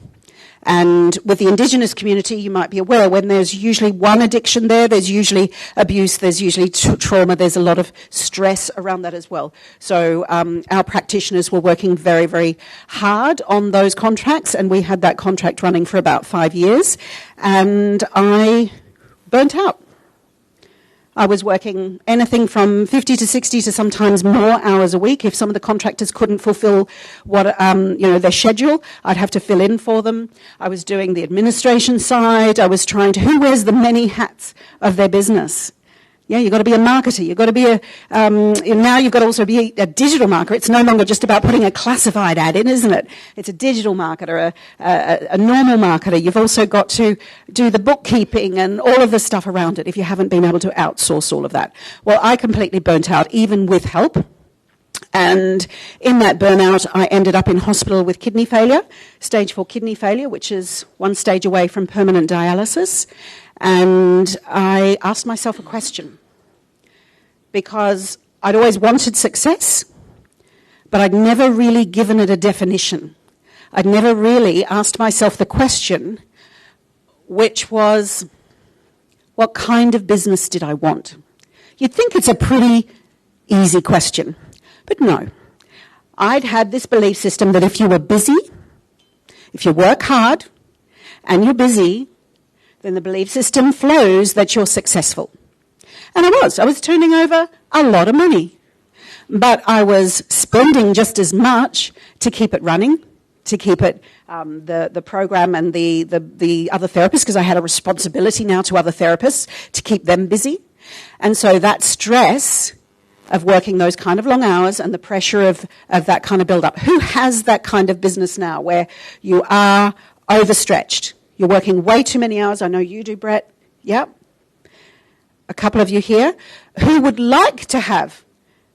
And with the Indigenous community, you might be aware, when there's usually one addiction there's usually abuse, there's usually trauma, there's a lot of stress around that as well. So our practitioners were working very, very hard on those contracts, and we had that contract running for about 5 years, and I burnt out. I was working anything from 50 to 60 to sometimes more hours a week. If some of the contractors couldn't fulfill what their schedule, I'd have to fill in for them. I was doing the administration side. I was trying to, who wears the many hats of their business? Yeah, you've got to be a marketer. You've got to be now you've got to also be a digital marketer. It's no longer just about putting a classified ad in, isn't it? It's a digital marketer, a normal marketer. You've also got to do the bookkeeping and all of the stuff around it if you haven't been able to outsource all of that. Well, I completely burnt out, even with help. And in that burnout, I ended up in hospital with kidney failure, stage 4 kidney failure, which is 1 stage away from permanent dialysis. And I asked myself a question, because I'd always wanted success, but I'd never really given it a definition. I'd never really asked myself the question, which was, what kind of business did I want? You'd think it's a pretty easy question, but no. I'd had this belief system that if you were busy, if you work hard, and you're busy, then the belief system flows that you're successful. And I was turning over a lot of money. But I was spending just as much to keep it running, to keep it, the program and the other therapists, because I had a responsibility now to other therapists to keep them busy. And so that stress of working those kind of long hours and the pressure of that kind of build-up. Who has that kind of business now where you are overstretched? You're working way too many hours. I know you do, Brett. Yep. A couple of you here. Who would like to have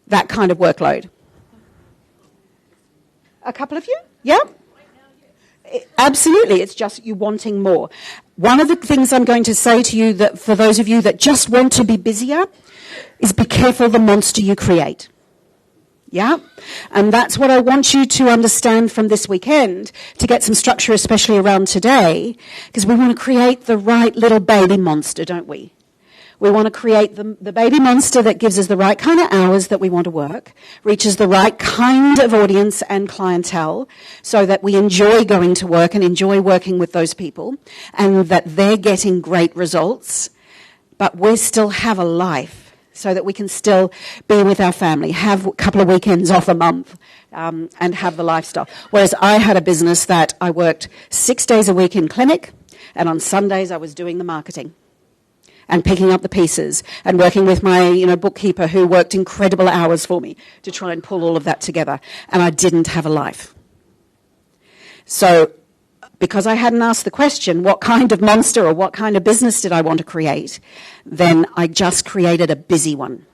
that kind of workload? A couple of you? Yep. Absolutely. It's just you wanting more. One of the things I'm going to say to you, that for those of you that just want to be busier, is be careful the monster you create. Yeah? And that's what I want you to understand from this weekend, to get some structure, especially around today, because we want to create the right little baby monster, don't we? We want to create the baby monster that gives us the right kind of hours that we want to work, reaches the right kind of audience and clientele, so that we enjoy going to work and enjoy working with those people, and that they're getting great results, but we still have a life, so that we can still be with our family, have a couple of weekends off a month, and have the lifestyle. Whereas I had a business that I worked 6 days a week in clinic, and on Sundays I was doing the marketing and picking up the pieces and working with my bookkeeper, who worked incredible hours for me to try and pull all of that together. And I didn't have a life. So because I hadn't asked the question, what kind of monster or what kind of business did I want to create, then I just created a busy one.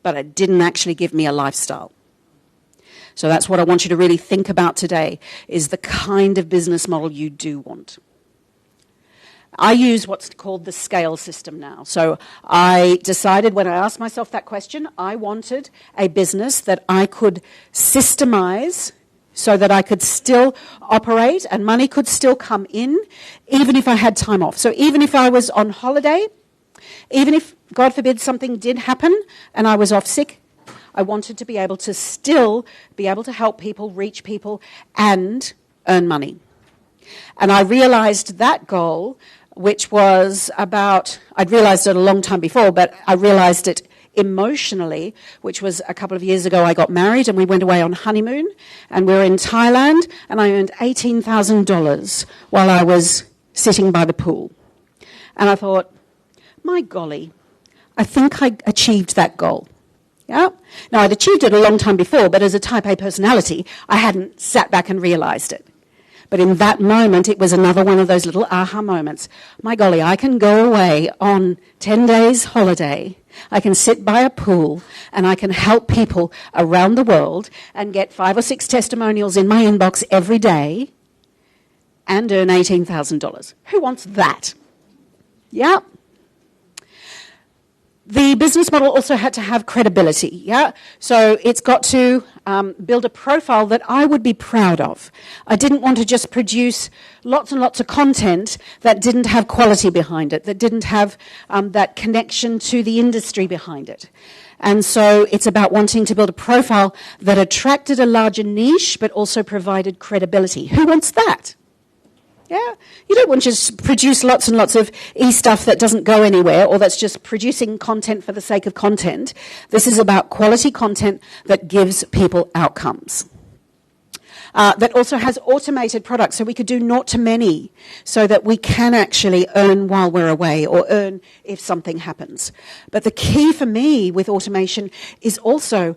But it didn't actually give me a lifestyle. So that's what I want you to really think about today, is the kind of business model you do want. I use what's called the scale system now. So I decided, when I asked myself that question, I wanted a business that I could systemize so that I could still operate and money could still come in, even if I had time off. So even if I was on holiday, even if, God forbid, something did happen and I was off sick, I wanted to be able to still be able to help people, reach people, and earn money. And I realized that goal, which was about, I'd realized it a long time before, but I realized it emotionally, which was a couple of years ago. I got married and we went away on honeymoon, and we were in Thailand, and I earned $18,000 while I was sitting by the pool. And I thought, my golly, I think I achieved that goal. Yeah. Now, I'd achieved it a long time before, but as a type A personality, I hadn't sat back and realized it. But in that moment, it was another one of those little aha moments. My golly, I can go away on 10 days holiday. I can sit by a pool and I can help people around the world and get 5 or 6 testimonials in my inbox every day and earn $18,000. Who wants that? Yeah. The business model also had to have credibility, yeah? So it's got to build a profile that I would be proud of. I didn't want to just produce lots and lots of content that didn't have quality behind it, that didn't have that connection to the industry behind it. And so it's about wanting to build a profile that attracted a larger niche, but also provided credibility. Who wants that? Yeah, you don't want to just produce lots and lots of e-stuff that doesn't go anywhere or that's just producing content for the sake of content. This is about quality content that gives people outcomes. That also has automated products, so we could do naught to many so that we can actually earn while we're away or earn if something happens. But the key for me with automation is also,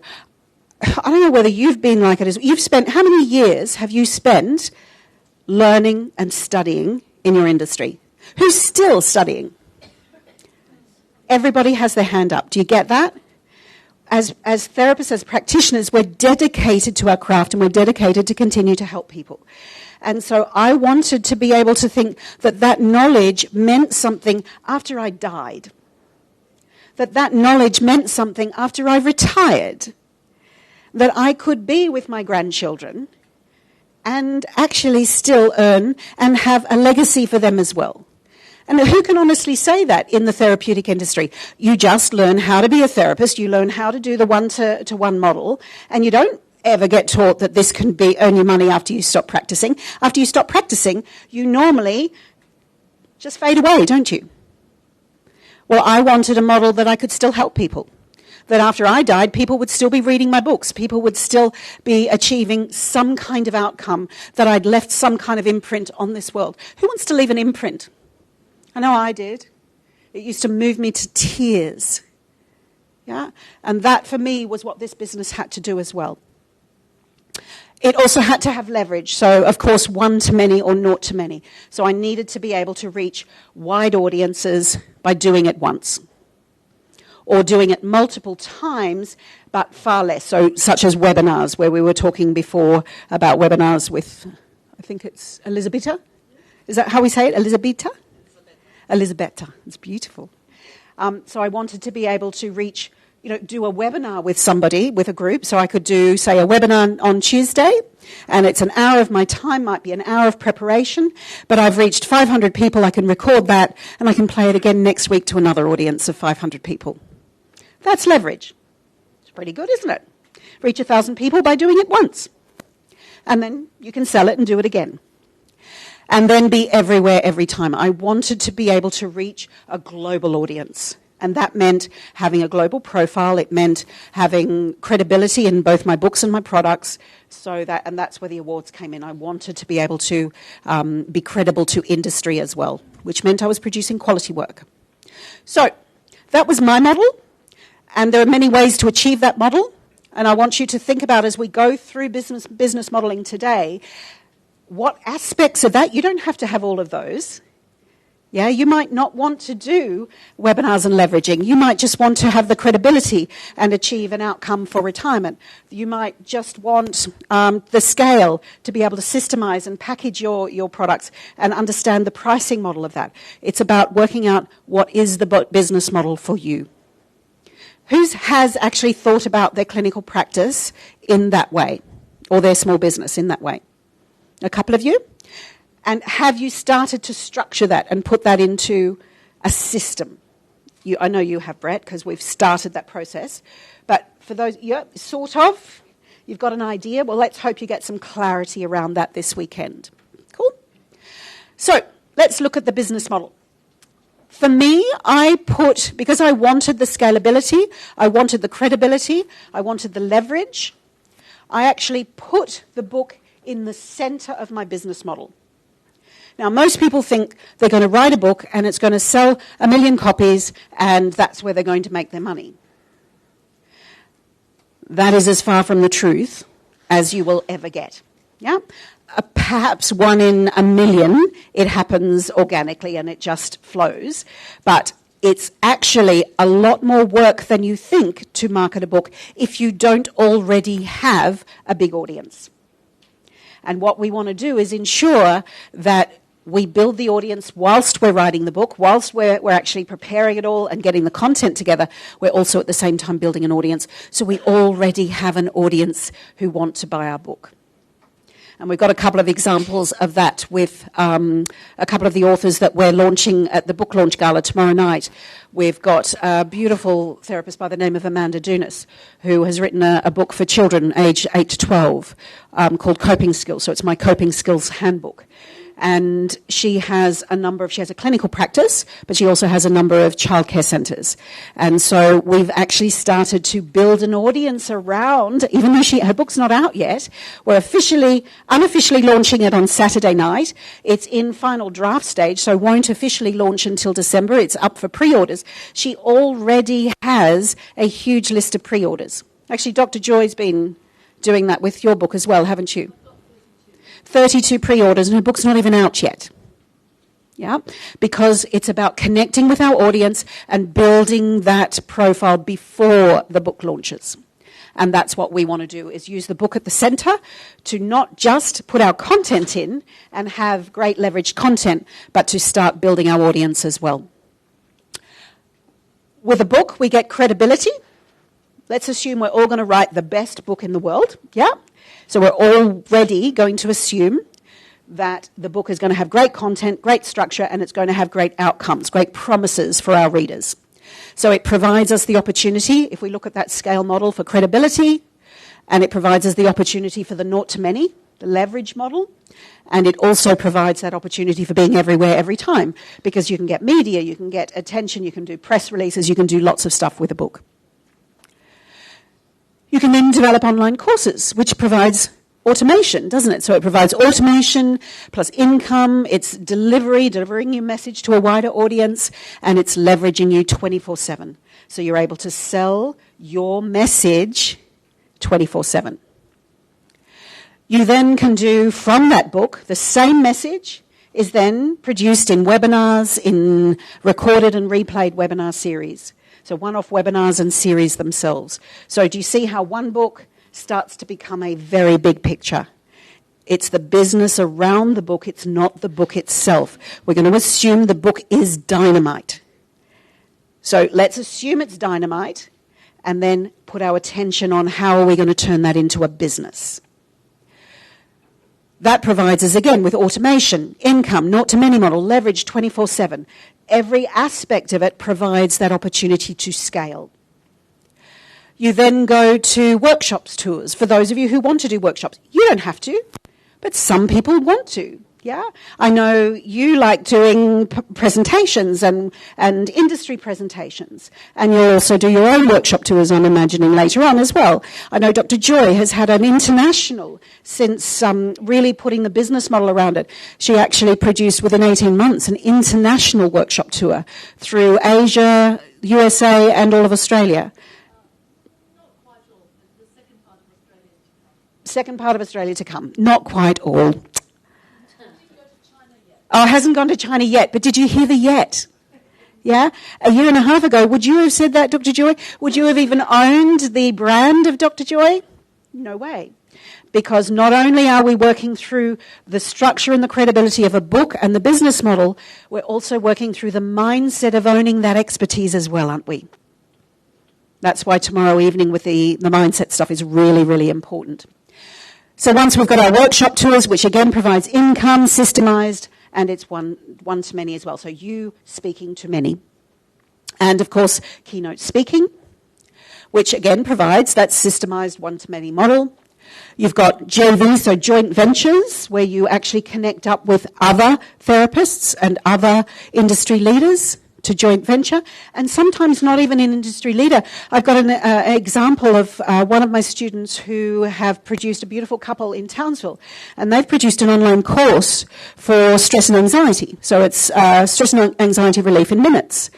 I don't know whether you've been like it, you've spent, how many years have you spent learning and studying in your industry? Who's still studying? Everybody has their hand up. Do you get that? As therapists, as practitioners, we're dedicated to our craft and we're dedicated to continue to help people. And so I wanted to be able to think that that knowledge meant something after I died. That knowledge meant something after I retired. That I could be with my grandchildren and actually still earn and have a legacy for them as well. And who can honestly say that in the therapeutic industry? You just learn how to be a therapist, you learn how to do the one-to-one model, and you don't ever get taught that this can earn you money after you stop practicing. After you stop practicing, you normally just fade away, don't you? Well, I wanted a model that I could still help people. That after I died, people would still be reading my books. People would still be achieving some kind of outcome, that I'd left some kind of imprint on this world. Who wants to leave an imprint? I know I did. It used to move me to tears. Yeah? And that, for me, was what this business had to do as well. It also had to have leverage. So, of course, one to many or naught to many. So I needed to be able to reach wide audiences by doing it once. Or doing it multiple times, but far less. So, such as webinars, where we were talking before about webinars with, I think it's Elisabetta. Is that how we say it? Elisabetta? Elisabetta. It's beautiful. So I wanted to be able to reach, do a webinar with somebody, with a group. So I could do, say, a webinar on Tuesday, and it's an hour of my time, might be an hour of preparation, but I've reached 500 people. I can record that, and I can play it again next week to another audience of 500 people. That's leverage. It's pretty good, isn't it? Reach 1,000 people by doing it once. And then you can sell it and do it again. And then be everywhere every time. I wanted to be able to reach a global audience. And that meant having a global profile. It meant having credibility in both my books and my products. And that's where the awards came in. I wanted to be able to be credible to industry as well, which meant I was producing quality work. So that was my model. And there are many ways to achieve that model. And I want you to think about, as we go through business modeling today, what aspects of that. You don't have to have all of those. Yeah, you might not want to do webinars and leveraging. You might just want to have the credibility and achieve an outcome for retirement. You might just want the scale to be able to systemize and package your products and understand the pricing model of that. It's about working out what is the business model for you. Who has actually thought about their clinical practice in that way, or their small business in that way? A couple of you? And have you started to structure that and put that into a system? I know you have, Brett, because we've started that process. But for those, sort of, you've got an idea. Well, let's hope you get some clarity around that this weekend. Cool? So let's look at the business model. For me, because I wanted the scalability, I wanted the credibility, I wanted the leverage, I actually put the book in the center of my business model. Now, most people think they're going to write a book and it's going to sell 1 million copies and that's where they're going to make their money. That is as far from the truth as you will ever get. Yeah? A perhaps 1 in a million, it happens organically and it just flows. But it's actually a lot more work than you think to market a book if you don't already have a big audience. And what we want to do is ensure that we build the audience whilst we're writing the book, whilst we're actually preparing it all and getting the content together. We're also at the same time building an audience. So we already have an audience who want to buy our book. And we've got a couple of examples of that with a couple of the authors that we're launching at the book launch gala tomorrow night. We've got a beautiful therapist by the name of Amanda Dunas, who has written a book for children aged 8 to 12 called Coping Skills. So it's my Coping Skills Handbook. And she has a clinical practice, but she also has a number of childcare centres. And so we've actually started to build an audience around, even though her book's not out yet, we're unofficially launching it on Saturday night. It's in final draft stage, so won't officially launch until December. It's up for pre-orders. She already has a huge list of pre-orders. Actually, Dr. Joy's been doing that with your book as well, haven't you? 32 pre-orders, and her book's not even out yet. Yeah, because it's about connecting with our audience and building that profile before the book launches. And that's what we want to do, is use the book at the centre to not just put our content in and have great leveraged content, but to start building our audience as well. With a book, we get credibility. Let's assume we're all going to write the best book in the world. Yeah. So we're already going to assume that the book is going to have great content, great structure, and it's going to have great outcomes, great promises for our readers. So it provides us the opportunity, if we look at that scale model, for credibility, and it provides us the opportunity for the naught to many, the leverage model, and it also provides that opportunity for being everywhere every time, because you can get media, you can get attention, you can do press releases, you can do lots of stuff with a book. You can then develop online courses, which provides automation, doesn't it? So it provides automation plus income, it's delivering your message to a wider audience, and it's leveraging you 24/7. So you're able to sell your message 24/7. You then can do from that book, the same message is then produced in webinars, in recorded and replayed webinar series. So one-off webinars and series themselves. So do you see how one book starts to become a very big picture? It's the business around the book, it's not the book itself. We're going to assume the book is dynamite. So let's assume it's dynamite and then put our attention on how are we going to turn that into a business. That provides us, again, with automation, income, naught to many model, leverage 24/7. Every aspect of it provides that opportunity to scale. You then go to workshops tours. For those of you who want to do workshops, you don't have to, but some people want to. Yeah, I know you like doing presentations and industry presentations, and you'll also do your own workshop tours, I'm imagining, later on as well. I know Dr. Joy has had an international, since really putting the business model around it. She actually produced, within 18 months, an international workshop tour through Asia, USA, and all of Australia. Not quite all. The second part of Australia to come. Second part of Australia to come. Not quite all. China Oh, it hasn't gone to China yet, but did you hear the yet? Yeah? A year and a half ago, would you have said that, Dr. Joy? Would you have even owned the brand of Dr. Joy? No way. Because not only are we working through the structure and the credibility of a book and the business model, we're also working through the mindset of owning that expertise as well, aren't we? That's why tomorrow evening with the mindset stuff is really, really important. So once we've got our workshop tours, which again provides income, systemized, and it's one to many as well. So you speaking to many. And of course, keynote speaking, which again provides that systemized one-to-many model. You've got JV, so joint ventures, where you actually connect up with other therapists and other industry leaders to joint venture, and sometimes not even an industry leader. I've got an example of one of my students who have produced a beautiful couple in Townsville, and they've produced an online course for stress and anxiety. So it's stress and anxiety relief in minutes.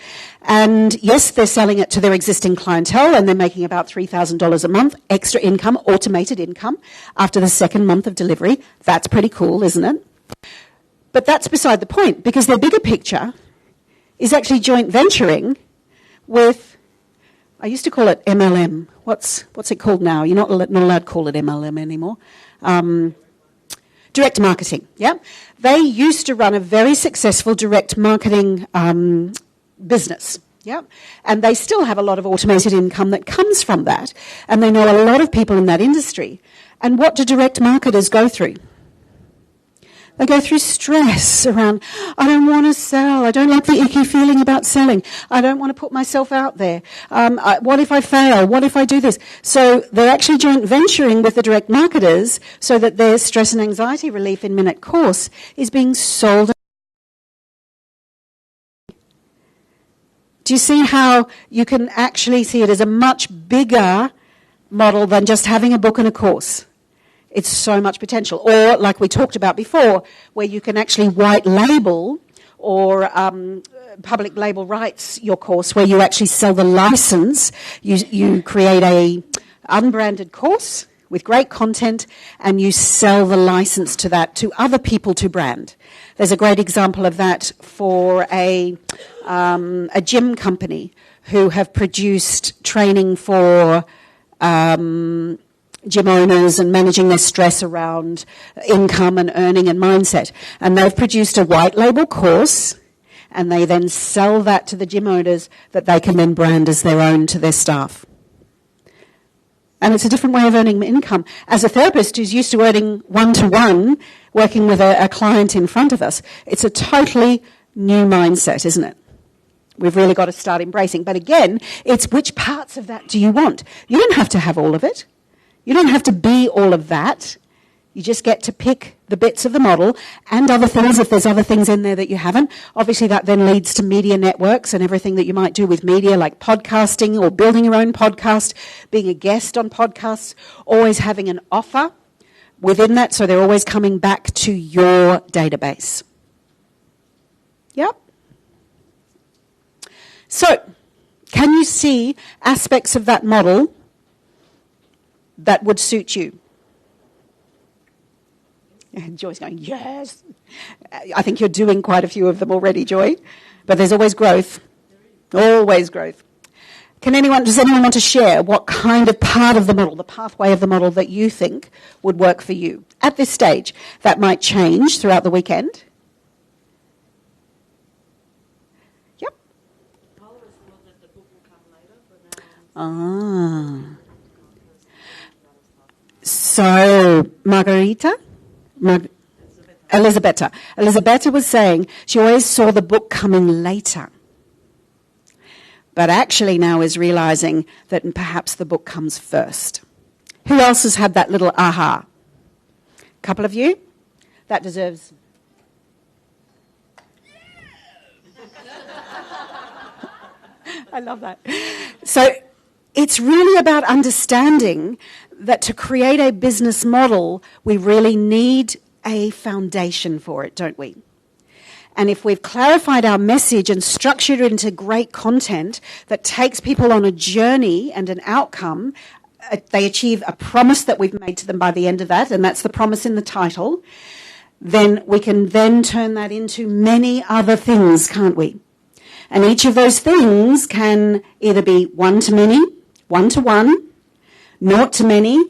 And yes, they're selling it to their existing clientele, and they're making about $3,000 a month extra income, automated income, after the second month of delivery. That's pretty cool, isn't it? But that's beside the point, because their bigger picture is actually joint venturing with, I used to call it MLM. What's it called now? You're not allowed to call it MLM anymore. Direct marketing, yeah? They used to run a very successful direct marketing business, yeah? And they still have a lot of automated income that comes from that. And they know a lot of people in that industry. And what do direct marketers go through? They go through stress around, I don't want to sell. I don't like the icky feeling about selling. I don't want to put myself out there. What if I fail? What if I do this? So they're actually joint venturing with the direct marketers so that their stress and anxiety relief in minute course is being sold. Do you see how you can actually see it as a much bigger model than just having a book and a course? It's so much potential. Or, like we talked about before, where you can actually white label or public label rights your course, where you actually sell the license. You create a unbranded course with great content, and you sell the license to that to other people to brand. There's a great example of that for a gym company who have produced training for gym owners and managing their stress around income and earning and mindset. And they've produced a white label course, and they then sell that to the gym owners that they can then brand as their own to their staff. And it's a different way of earning income. As a therapist who's used to earning one-to-one, working with a client in front of us, it's a totally new mindset, isn't it? We've really got to start embracing. But again, it's which parts of that do you want? You don't have to have all of it. You don't have to be all of that. You just get to pick the bits of the model and other things if there's other things in there that you haven't. Obviously, that then leads to media networks and everything that you might do with media, like podcasting or building your own podcast, being a guest on podcasts, always having an offer within that, so they're always coming back to your database. Yep. So, can you see aspects of that model that would suit you? And Joy's going, yes. I think you're doing quite a few of them already, Joy. But there's always growth. Always growth. Does anyone want to share what kind of part of the model, the pathway of the model that you think would work for you at this stage? That might change throughout the weekend. Yep. So, Elisabetta was saying she always saw the book coming later, but actually now is realizing that perhaps the book comes first. Who else has had that little aha? A couple of you? That deserves... I love that. So it's really about understanding that to create a business model, we really need a foundation for it, don't we? And if we've clarified our message and structured it into great content that takes people on a journey and an outcome, they achieve a promise that we've made to them by the end of that, and that's the promise in the title, then we can then turn that into many other things, can't we? And each of those things can either be one-to-many, one-to-one, naught-to-many,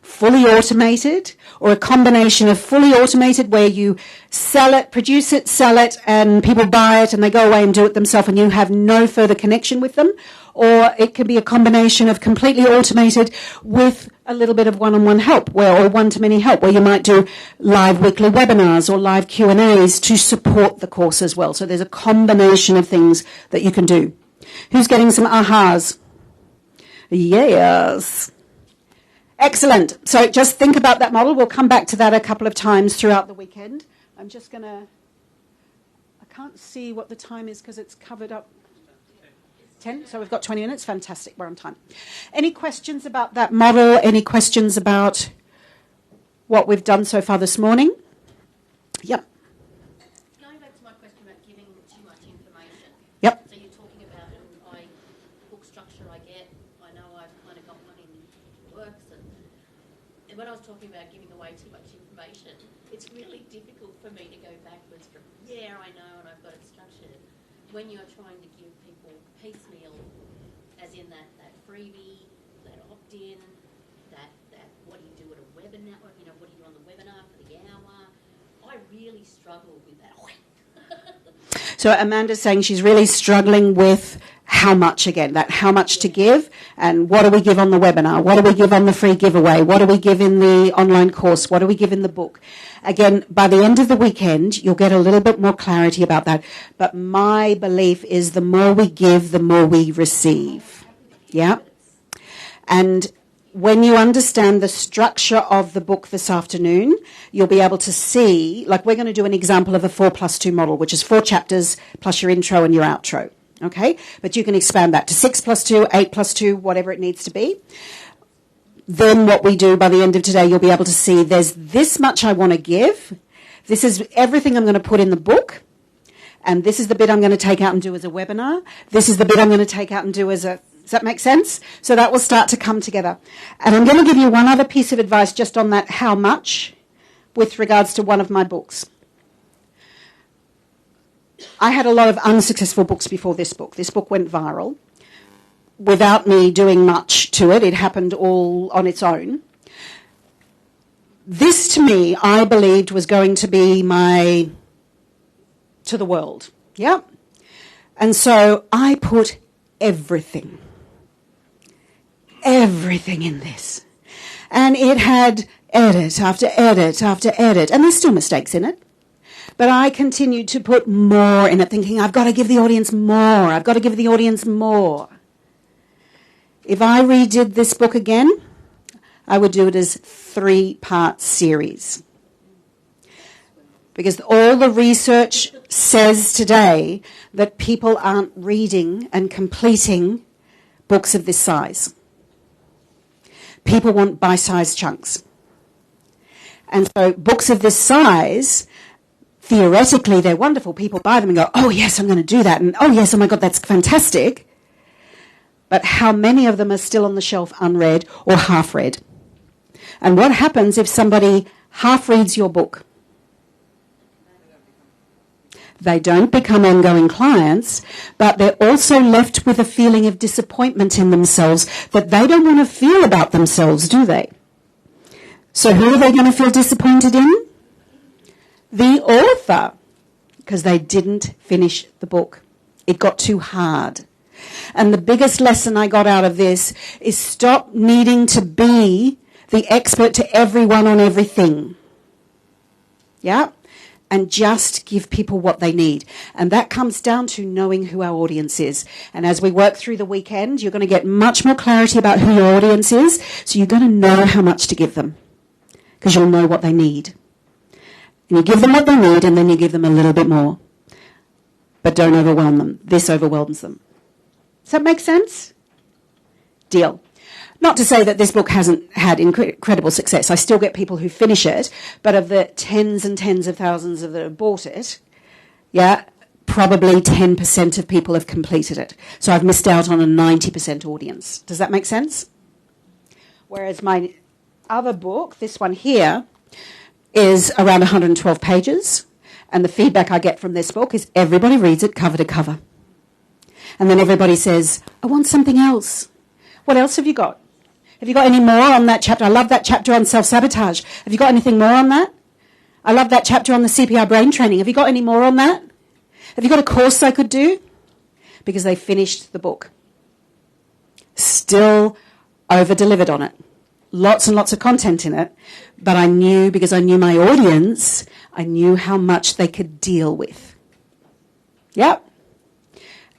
fully automated, or a combination of fully automated where you sell it, produce it, sell it, and people buy it and they go away and do it themselves and you have no further connection with them. Or it can be a combination of completely automated with a little bit of one-on-one help or one-to-many help, where you might do live weekly webinars or live Q&As to support the course as well. So there's a combination of things that you can do. Who's getting some ahas? Yes. Excellent. So just think about that model. We'll come back to that a couple of times throughout the weekend. I'm just going to... I can't see what the time is because it's covered up 10? So we've got 20 minutes. Fantastic. We're on time. Any questions about that model? Any questions about what we've done so far this morning? Yep. Going back to my question about giving too much information. Yep. So you're talking about book structure I get. I know I've kind of got one in works. And when I was talking about giving away too much information, it's really difficult for me to go backwards from, I know and I've got it structured. When you're trying to give people piecemeal, as in that freebie, that opt-in, that what do you do at a webinar, what do you do on the webinar for the hour, I really struggle with that. So Amanda's saying she's really struggling with how much again, that how much to give, and what do we give on the webinar, what do we give on the free giveaway, what do we give in the online course, what do we give in the book. Again, by the end of the weekend, you'll get a little bit more clarity about that. But my belief is the more we give, the more we receive. Yeah? And when you understand the structure of the book this afternoon, you'll be able to see, like we're going to do an example of a 4+2 model, which is 4 chapters plus your intro and your outro. Okay? But you can expand that to 6+2, 8+2, whatever it needs to be. Then what we do by the end of today, you'll be able to see there's this much I want to give. This is everything I'm going to put in the book. And this is the bit I'm going to take out and do as a webinar. This is the bit I'm going to take out and do as a... Does that make sense? So that will start to come together. And I'm going to give you one other piece of advice just on that how much with regards to one of my books. I had a lot of unsuccessful books before this book. This book went viral. Without me doing much to it, it happened all on its own. This, to me, I believed was going to be my to the world. Yeah? And so I put everything in this. And it had edit after edit after edit. And there's still mistakes in it. But I continued to put more in it, thinking, I've got to give the audience more. I've got to give the audience more. If I redid this book again, I would do it as 3-part series. Because all the research says today that people aren't reading and completing books of this size. People want bite-sized chunks. And so books of this size, theoretically, they're wonderful. People buy them and go, oh, yes, I'm going to do that. And, oh, yes, oh, my God, that's fantastic. But how many of them are still on the shelf unread or half-read? And what happens if somebody half-reads your book? They don't become ongoing clients, but they're also left with a feeling of disappointment in themselves that they don't want to feel about themselves, do they? So who are they going to feel disappointed in? The author, because they didn't finish the book. It got too hard. And the biggest lesson I got out of this is stop needing to be the expert to everyone on everything. Yeah? And just give people what they need. And that comes down to knowing who our audience is. And as we work through the weekend, you're going to get much more clarity about who your audience is. So you're going to know how much to give them. Because you'll know what they need. And you give them what they need, and then you give them a little bit more. But don't overwhelm them. This overwhelms them. Does that make sense? Deal. Not to say that this book hasn't had incredible success. I still get people who finish it, but of the tens and tens of thousands that have bought it, probably 10% of people have completed it. So I've missed out on a 90% audience. Does that make sense? Whereas my other book, this one here, is around 112 pages, and the feedback I get from this book is everybody reads it cover to cover. And then everybody says, I want something else. What else have you got? Have you got any more on that chapter? I love that chapter on self-sabotage. Have you got anything more on that? I love that chapter on the CPR brain training. Have you got any more on that? Have you got a course I could do? Because they finished the book. Still over-delivered on it. Lots and lots of content in it. But I knew, because I knew my audience, I knew how much they could deal with. Yep.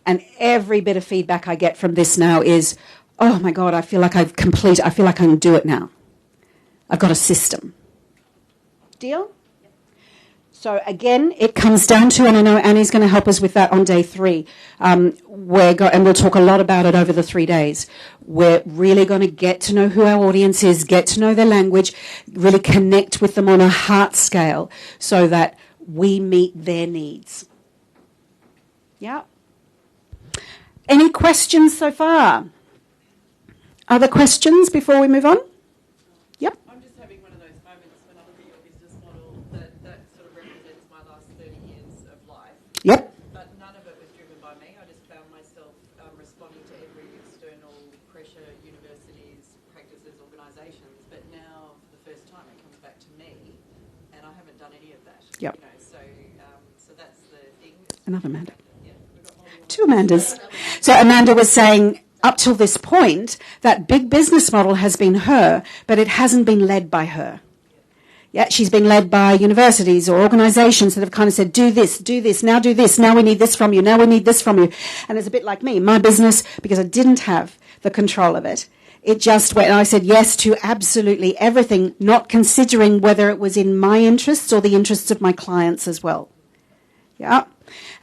And every bit of feedback I get from this now is, oh my God, I feel like I've completed, I feel like I can do it now. I've got a system. Deal? So again, it comes down to, and I know Annie's going to help us with that on day 3. And we'll talk a lot about it over the 3 days. We're really going to get to know who our audience is, get to know their language, really connect with them on a heart scale so that we meet their needs. Yeah. Any questions so far? Other questions before we move on? Yep. I'm just having one of those moments when I look at your business model that sort of represents my last 30 years of life. Yep. But none of it was driven by me. I just found myself responding to every external pressure, universities, practices, organisations. But now, for the first time, it comes back to me, and I haven't done any of that. Yep. You know, so that's the thing. Another Amanda. Yeah, we've got more than one. 2 Amandas. So Amanda was saying, up till this point, that big business model has been her, but it hasn't been led by her. Yeah, she's been led by universities or organisations that have kind of said, do this, now do this, now we need this from you, now we need this from you. And it's a bit like me. My business, because I didn't have the control of it, it just went, and I said yes to absolutely everything, not considering whether it was in my interests or the interests of my clients as well. Yeah.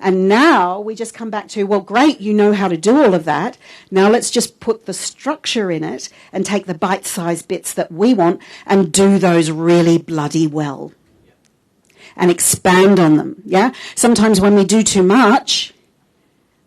And now we just come back to, well, great, you know how to do all of that. Now let's just put the structure in it and take the bite-sized bits that we want and do those really bloody well. And expand on them, yeah? Sometimes when we do too much,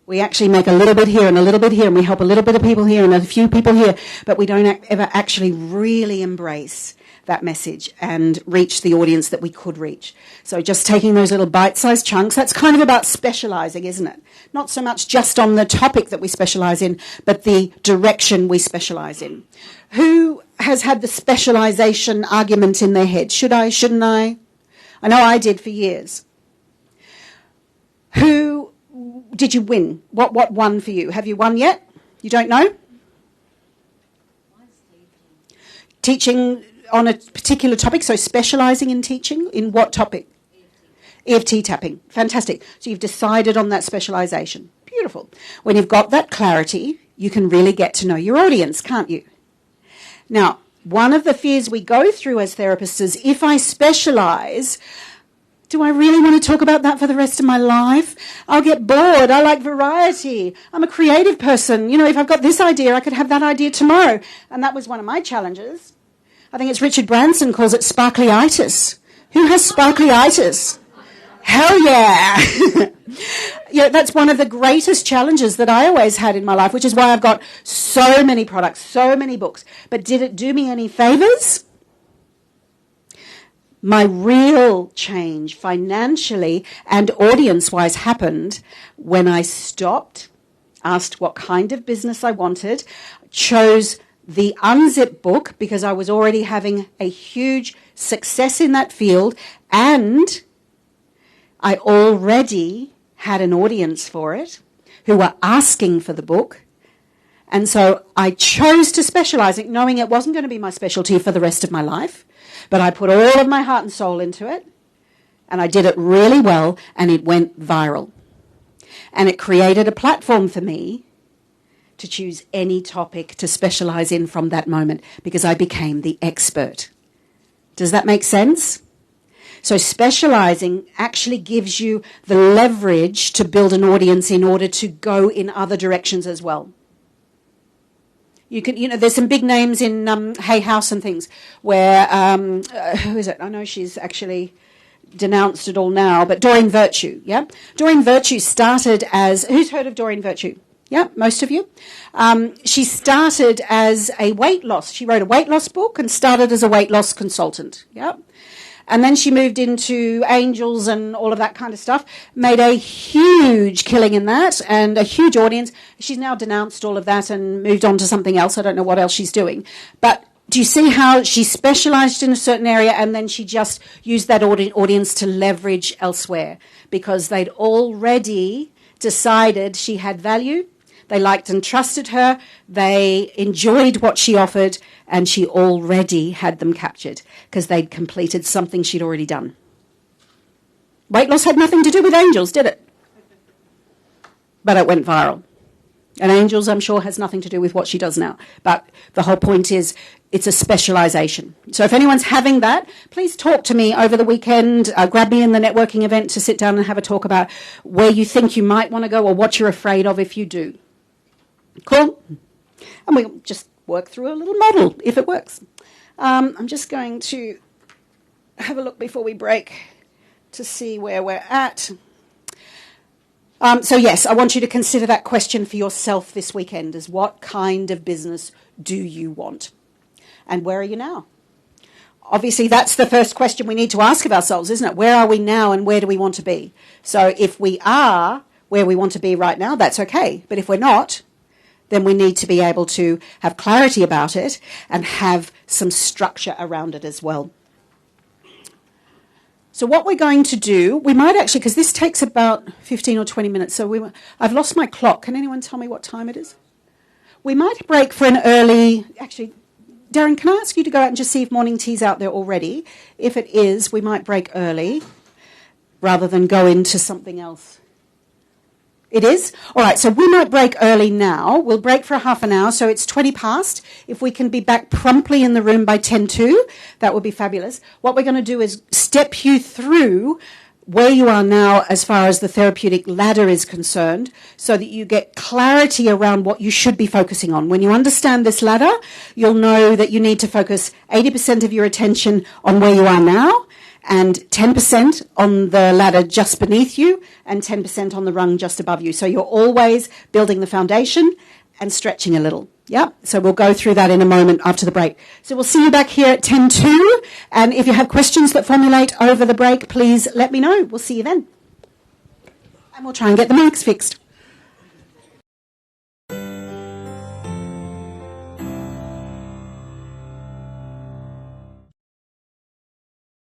we actually make a little bit here and a little bit here, and we help a little bit of people here and a few people here, but we don't ever actually really embrace that message and reach the audience that we could reach. So just taking those little bite-sized chunks, that's kind of about specialising, isn't it? Not so much just on the topic that we specialise in, but the direction we specialise in. Who has had the specialisation argument in their head? Should I, shouldn't I? I know I did for years. Who did you win? What won for you? Have you won yet? You don't know? Teaching on a particular topic, so specialising in teaching, in what topic? EFT tapping. Fantastic. So you've decided on that specialisation. Beautiful. When you've got that clarity, you can really get to know your audience, can't you? Now, one of the fears we go through as therapists is, if I specialise, do I really want to talk about that for the rest of my life? I'll get bored. I like variety. I'm a creative person. You know, if I've got this idea, I could have that idea tomorrow. And that was one of my challenges. I think it's Richard Branson calls it sparklyitis. Who has sparklyitis? Hell yeah. Yeah, that's one of the greatest challenges that I always had in my life, which is why I've got so many products, so many books. But did it do me any favours? My real change financially and audience-wise happened when I stopped, asked what kind of business I wanted, chose the Unzip book because I was already having a huge success in that field, and I already had an audience for it who were asking for the book. And so I chose to specialise it, knowing it wasn't going to be my specialty for the rest of my life, but I put all of my heart and soul into it, and I did it really well, and it went viral. And it created a platform for me to choose any topic to specialise in from that moment, because I became the expert. Does that make sense? So specialising actually gives you the leverage to build an audience in order to go in other directions as well. You can, there's some big names in Hay House and things where, who is it? I know she's actually denounced it all now, but Doreen Virtue, yeah? Doreen Virtue started as, who's heard of Doreen Virtue? Yeah, most of you. She started as a weight loss. She wrote a weight loss book and started as a weight loss consultant. Yeah. And then she moved into angels and all of that kind of stuff, made a huge killing in that and a huge audience. She's now denounced all of that and moved on to something else. I don't know what else she's doing. But do you see how she specialised in a certain area and then she just used that audience to leverage elsewhere because they'd already decided she had value. They liked and trusted her, they enjoyed what she offered, and she already had them captured because they'd completed something she'd already done. Weight loss had nothing to do with angels, did it? But it went viral. And Angels, I'm sure, has nothing to do with what she does now. But the whole point is it's a specialisation. So if anyone's having that, please talk to me over the weekend. Grab me in the networking event to sit down and have a talk about where you think you might want to go or what you're afraid of if you do. Cool? And we'll just work through a little model if it works. I'm just going to have a look before we break to see where we're at. So yes, I want you to consider that question for yourself this weekend, is what kind of business do you want? And where are you now? Obviously, that's the first question we need to ask of ourselves, isn't it? Where are we now and where do we want to be? So if we are where we want to be right now, that's okay. But if we're not, then we need to be able to have clarity about it and have some structure around it as well. So what we're going to do, we might actually, because this takes about 15 or 20 minutes, so I've lost my clock. Can anyone tell me what time it is? We might break for an early, actually, Darren, can I ask you to go out and just see if morning tea's out there already? If it is, we might break early rather than go into something else. It is? All right, so we might break early now. We'll break for a half an hour, so it's 20 past. If we can be back promptly in the room by 10:02, that would be fabulous. What we're going to do is step you through where you are now as far as the therapeutic ladder is concerned so that you get clarity around what you should be focusing on. When you understand this ladder, you'll know that you need to focus 80% of your attention on where you are now, and 10% on the ladder just beneath you, and 10% on the rung just above you. So you're always building the foundation and stretching a little. Yeah, so we'll go through that in a moment after the break. So we'll see you back here at 10:02, and if you have questions that formulate over the break, please let me know. We'll see you then. And we'll try and get the mics fixed.